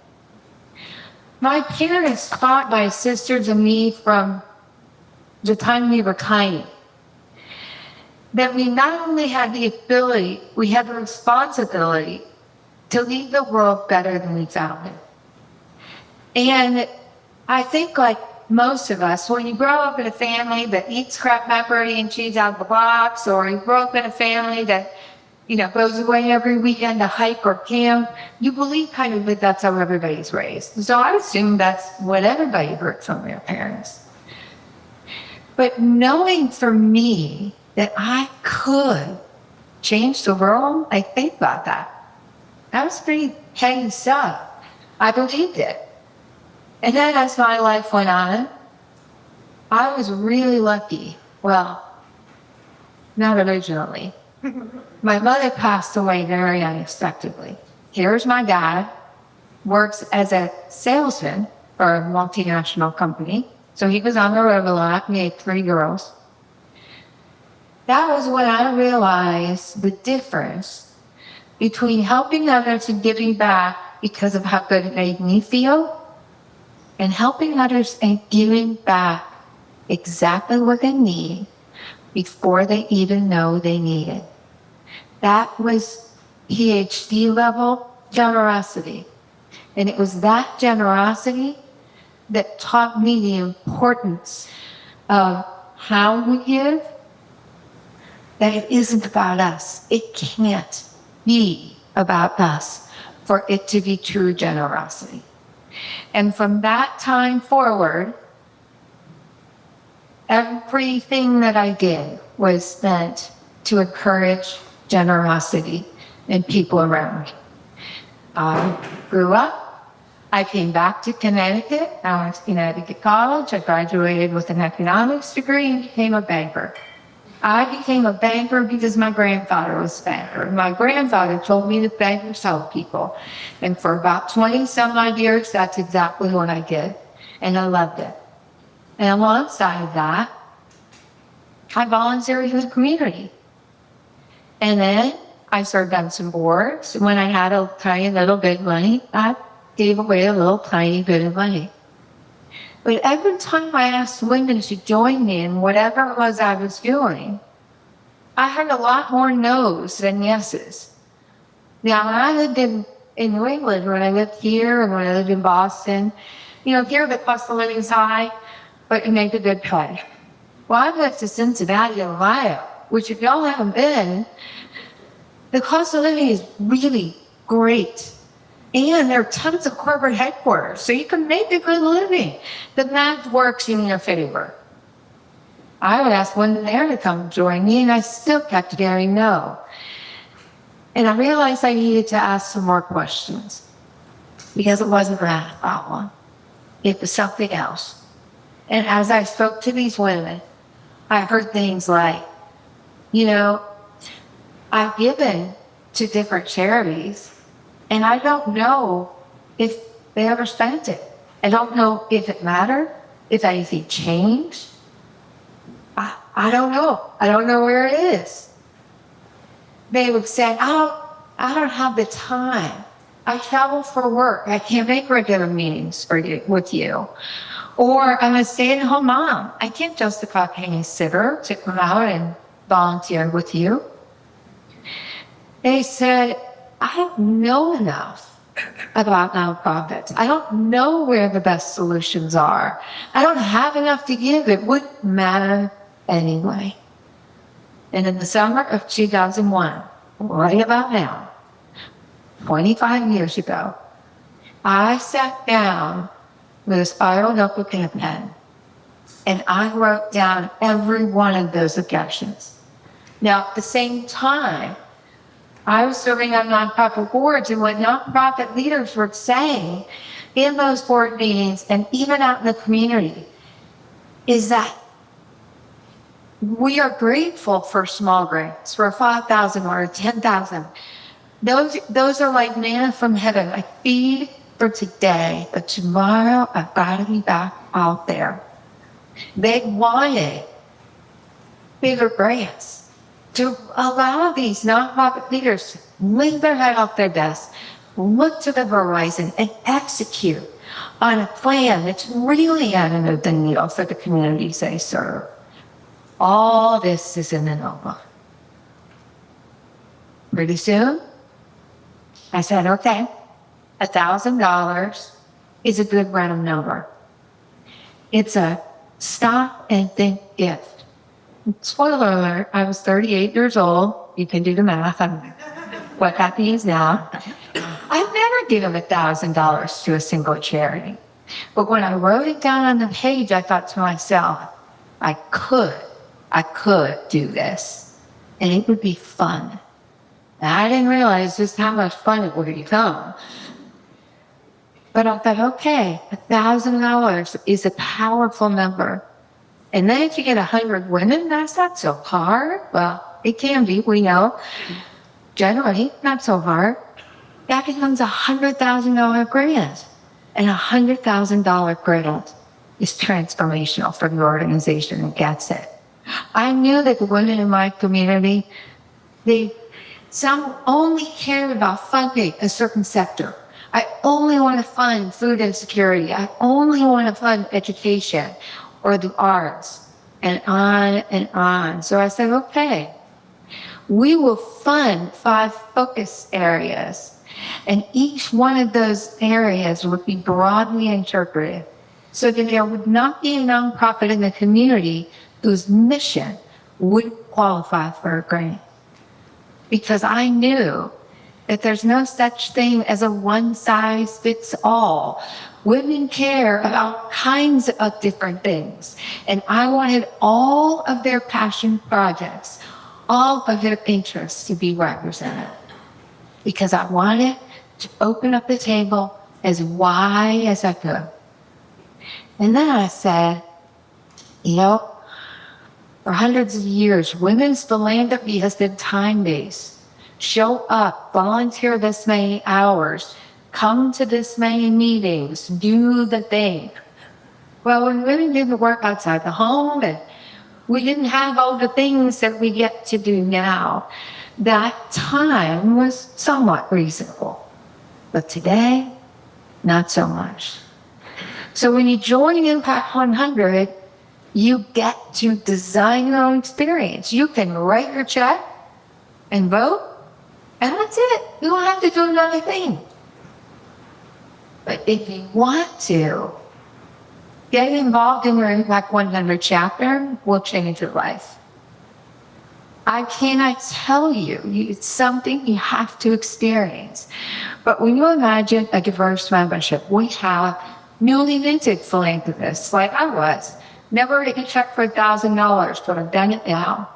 My parents taught my sisters and me from the time we were tiny that we not only had the ability, we had the responsibility to leave the world better than we found it. And I think, like most of us, when you grow up in a family that eats crab macaroni and cheese out of the box, or you grow up in a family that, you know, goes away every weekend to hike or camp, you believe kind of that that's how everybody's raised. So I assume that's what everybody heard from their parents. But knowing for me that I could change the world, I think about that. That was pretty heady stuff. I believed it. And then as my life went on, I was really lucky. Well, not originally. My mother passed away very unexpectedly. Here's my dad, works as a salesman for a multinational company. So he was on the road a lot, he had 3 girls. That was when I realized the difference between helping others and giving back because of how good it made me feel, and helping others and giving back exactly what they need before they even know they need it. That was PhD level generosity. And it was that generosity that taught me the importance of how we give, that it isn't about us. It can't be about us for it to be true generosity. And from that time forward, everything that I did was meant to encourage generosity in people around me. I grew up, I came back to Connecticut, I went to Connecticut College, I graduated with an economics degree and became a banker. I became a banker because my grandfather was a banker. My grandfather told me that bankers help people. And for about 20 some odd years, that's exactly what I did. And I loved it. And alongside that, I volunteered in the community. And then I served on some boards. When I had a tiny little bit of money, I gave away a little tiny bit of money. But every time I asked women to join me in whatever it was I was doing, I had a lot more no's than yeses. Now, when I lived in New England, when I lived here and when I lived in Boston, you know, here the cost of living is high, but you make a good pay. Well, I moved to Cincinnati, Ohio, which if y'all haven't been, the cost of living is really great. And there are tons of corporate headquarters, so you can make a good living. The math works in your favor. I would ask women there to come join me, and I still kept getting no. And I realized I needed to ask some more questions, because it wasn't that about one. It was something else. And as I spoke to these women, I heard things like, you know, I've given to different charities, and I don't know if they ever spent it. I don't know if it mattered, if anything changed. I don't know. I don't know where it is. They would say, I don't have the time. I travel for work. I can't make regular meetings with you. Or I'm a stay-at-home mom. I can't justify paying a sitter to come out and volunteer with you. They said, I don't know enough about nonprofits. I don't know where the best solutions are. I don't have enough to give. It wouldn't matter anyway. And in the summer of 2001, right about now, 25 years ago, I sat down with a spiral notebook and a pen, and I wrote down every one of those objections. Now, at the same time, I was serving on nonprofit boards, and what nonprofit leaders were saying in those board meetings and even out in the community is that we are grateful for small grants, for 5,000 or 10,000. Those are like manna from heaven, like feed for today, but tomorrow I've got to be back out there. They wanted bigger grants to allow these nonprofit leaders to lift their head off their desk, look to the horizon, and execute on a plan that's really out of the needle for the communities they serve. All this is in the notebook. Pretty soon, I said, okay, $1,000 is a good random number. It's a stop and think gift. Spoiler alert, I was 38 years old. You can do the math on what that means now. I've never given $1,000 to a single charity. But when I wrote it down on the page, I thought to myself, I could do this. And it would be fun. And I didn't realize just how much fun it would become. But I thought, okay, $1,000 is a powerful number. And then if you get 100 women, that's not so hard. Well, it can be, we know. Generally, not so hard. That becomes a $100,000 grant. And a $100,000 grant is transformational for the organization that gets it. I knew that the women in my community, some only cared about funding a certain sector. I only want to fund food insecurity. I only want to fund education or the arts, and on and on. So I said, okay, we will fund 5 focus areas, and each one of those areas would be broadly interpreted so that there would not be a nonprofit in the community whose mission would qualify for a grant. Because I knew that there's no such thing as a one-size-fits-all. Women care about kinds of different things. And I wanted all of their passion projects, all of their interests to be represented. Because I wanted to open up the table as wide as I could. And then I said, you know, for hundreds of years, women's philanthropy has been time-based. Show up, volunteer this many hours, come to this many meetings, do the thing. Well, when women didn't work outside the home and we didn't have all the things that we get to do now, that time was somewhat reasonable. But today, not so much. So when you join Impact 100, you get to design your own experience. You can write your check and vote, and that's it. You don't have to do another thing. But if you want to, get involved in your Impact 100 chapter will change your life. I cannot tell you. It's something you have to experience. But when you imagine a diverse membership, we have newly minted philanthropists like I was. Never written a check for $1,000, but I've done it now.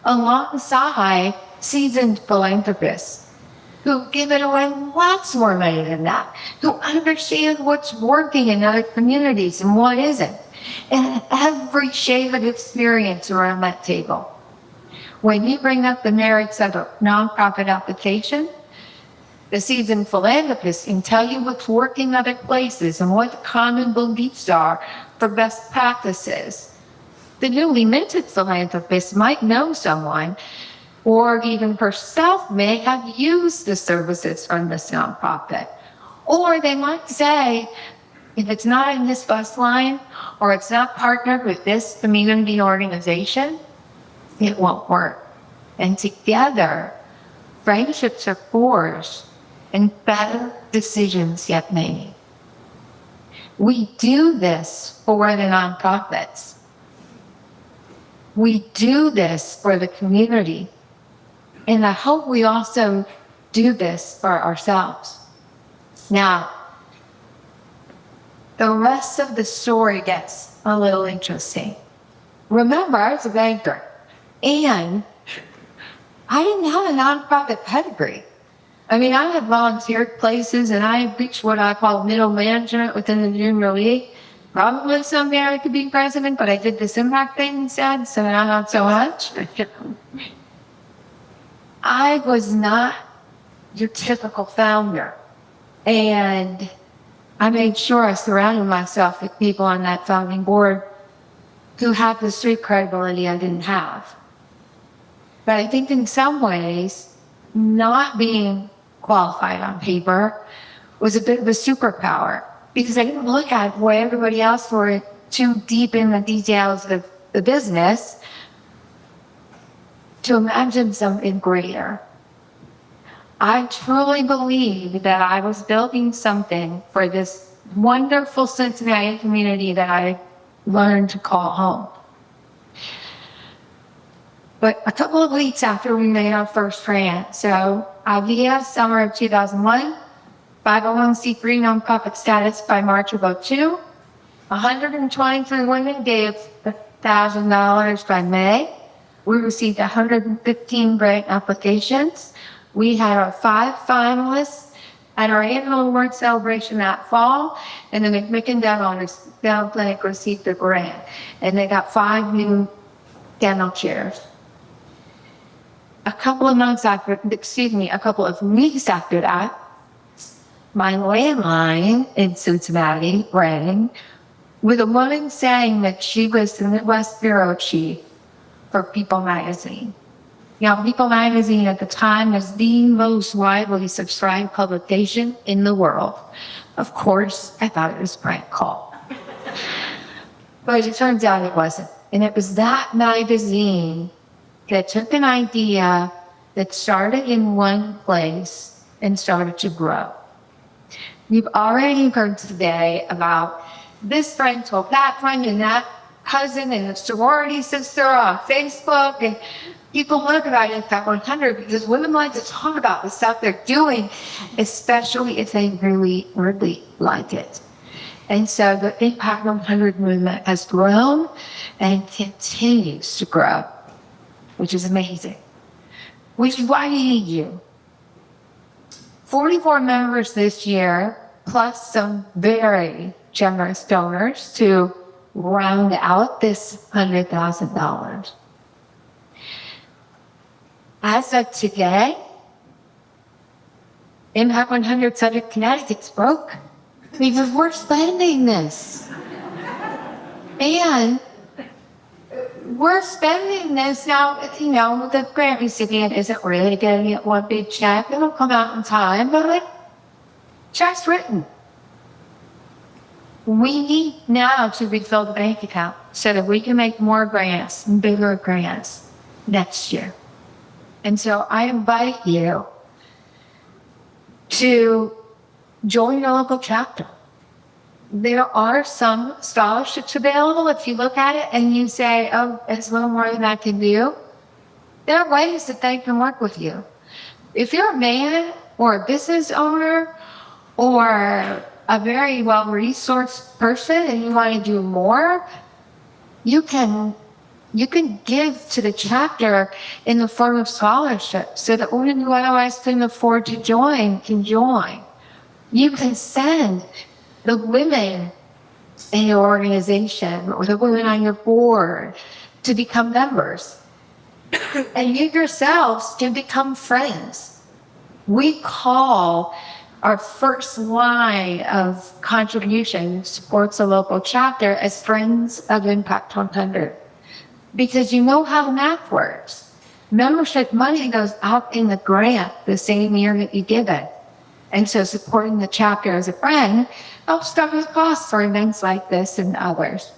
Alongside seasoned philanthropists who give it away lots more money than that, who understand what's working in other communities and what isn't, and every shade of experience around that table. When you bring up the merits of a nonprofit application, the seasoned philanthropist can tell you what's working other places and what the common beliefs are for best practices. The newly minted philanthropist might know someone, or even herself may have used the services from this nonprofit. Or they might say, if it's not in this bus line, or it's not partnered with this community organization, it won't work. And together, friendships are forged and better decisions get made. We do this for the nonprofits. We do this for the community. And I hope we also do this for ourselves. Now, the rest of the story gets a little interesting. Remember, I was a banker, and I didn't have a nonprofit pedigree. I mean, I had volunteered places, and I reached what I call middle management within the junior league. Probably someday I could be president, but I did this impact thing instead, so now not so much. I was not your typical founder. And I made sure I surrounded myself with people on that founding board who had the street credibility I didn't have. But I think in some ways, not being qualified on paper was a bit of a superpower, because I didn't look at where everybody else were too deep in the details of the business to imagine something greater. I truly believe that I was building something for this wonderful Cincinnati community that I learned to call home. But a couple of weeks after we made our first grant, so IDEA, summer of 2001, 501c3 nonprofit status by March of 2002, 123 women gave $1,000 by May. We received 115 grant applications. We had our 5 finalists at our annual award celebration that fall, and the McMicken Dental Clinic received a grant, and they got 5 new dental chairs. A couple of weeks after that, my landline in Cincinnati rang with a woman saying that she was the Midwest bureau chief for People magazine. Now, People magazine at the time was the most widely subscribed publication in the world. Of course, I thought it was a prank call. But it turns out it wasn't. And it was that magazine that took an idea that started in one place and started to grow. You've already heard today about this friend told that friend and that cousin and the sorority sister on Facebook, and people learn about Impact 100 because women like to talk about the stuff they're doing, especially if they really, really like it. And so the Impact 100 movement has grown and continues to grow, which is amazing. Which is why I need you. 44 members this year, plus some very generous donors to round out this $100,000. As of today, Impact 100 Southern Connecticut's broke because we're spending this. And we're spending this now, the grant recipient isn't really getting it one big check. It'll come out in time, but check's written. We need now to refill the bank account so that we can make more grants and bigger grants next year. And so I invite you to join your local chapter. There are some scholarships available. If you look at it and you say, oh, it's a little more than I can do, there are ways that they can work with you. If you're a man or a business owner or a very well-resourced person and you want to do more, you can You can give to the chapter in the form of scholarship so that women who otherwise couldn't afford to join can join. You can send the women in your organization or the women on your board to become members. And you yourselves can become friends. We call our first line of contribution supports a local chapter as Friends of Impact 100. Because you know how the math works. Membership money goes out in the grant the same year that you give it. And so supporting the chapter as a friend helps cover the costs for events like this and others.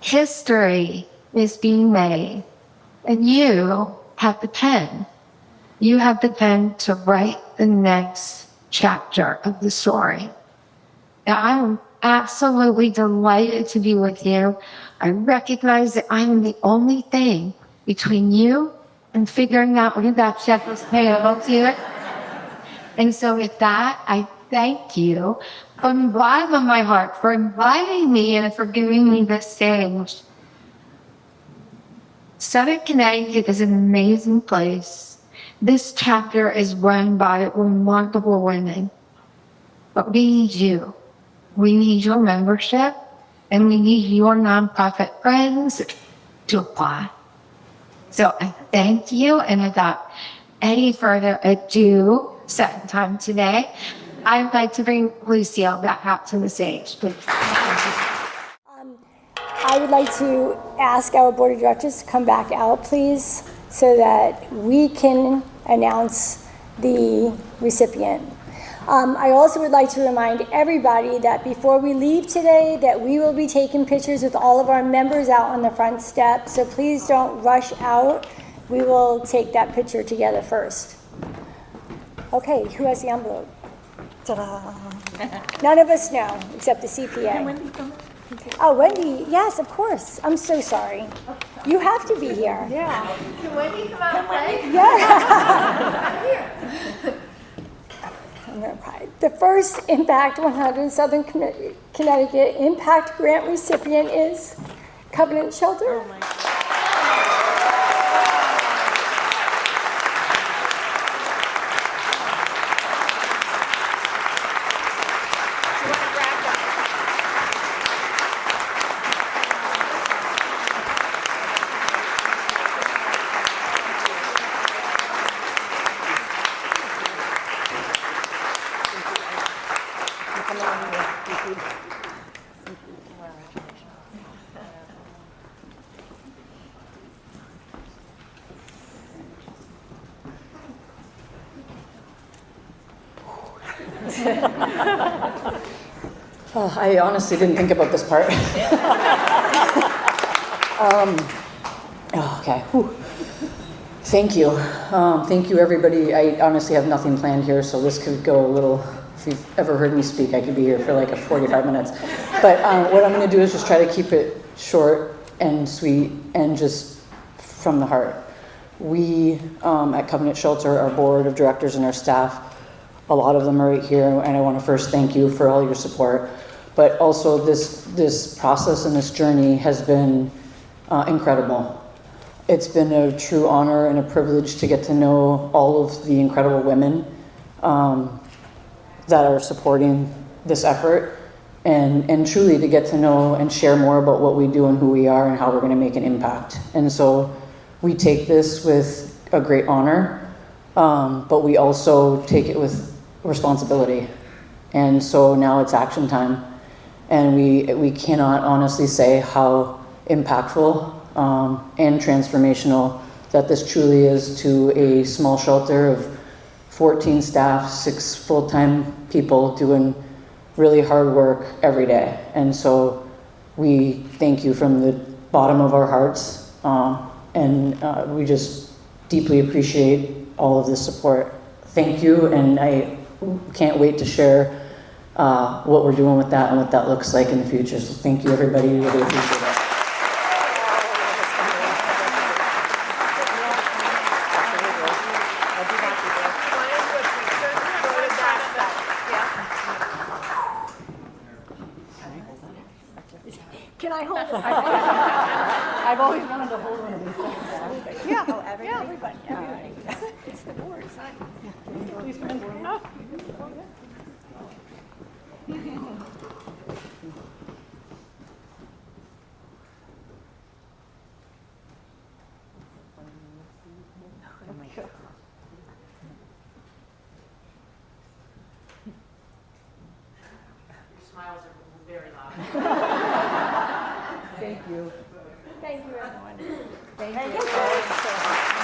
History is being made, and you have the pen. You have the pen to write the next chapter of the story. Now, I'm absolutely delighted to be with you. I recognize that I'm the only thing between you and figuring out when that check was payable to you. And so with that, I thank you from the bottom of my heart for inviting me and for giving me this stage. Southern Connecticut is an amazing place. This chapter is run by remarkable women. But we need you. We need your membership, and we need your nonprofit friends to apply. So I thank you, and without any further ado, second time today, I'd like to bring Lucille back out to the stage, please. I would like to ask our board of directors to come back out, please, so that we can announce the recipient. I also would like to remind everybody that before we leave today, that we will be taking pictures with all of our members out on the front step, so please don't rush out. We will take that picture together first. Okay, who has the envelope? Ta-da! None of us know, except the CPA. Can Wendy come in? Oh, Wendy, yes, of course. I'm so sorry. You have to be here. Yeah. Can Wendy come out and play? Yeah. I'm gonna cry. The first Impact 100 Southern Connecticut Impact Grant recipient is Covenant Shelter. Oh my God. Oh, I honestly didn't think about this part. Okay. Whew. Thank you. Thank you, everybody. I honestly have nothing planned here, so this could go a little, if you've ever heard me speak, I could be here for like 45 minutes. But what I'm going to do is just try to keep it short and sweet and just from the heart. We at Covenant Shelter, our board of directors and our staff, a lot of them are right here, and I want to first thank you for all your support. But also this process and this journey has been incredible. It's been a true honor and a privilege to get to know all of the incredible women that are supporting this effort, and truly to get to know and share more about what we do and who we are and how we're going to make an impact. And so we take this with a great honor, but we also take it with responsibility. And so now it's action time. And we cannot honestly say how impactful and transformational that this truly is to a small shelter of 14 staff, 6 full-time people doing really hard work every day. And so we thank you from the bottom of our hearts, and we just deeply appreciate all of the support. Thank you, and I can't wait to share what we're doing with that and what that looks like in the future. So thank you, everybody. We really appreciate it. Can I hold it? I've always wanted to hold one of these things. Yeah. Oh, everybody. It's the boards. Please come in. Smiles are very loud. Thank you. Thank you, everyone. Thank you.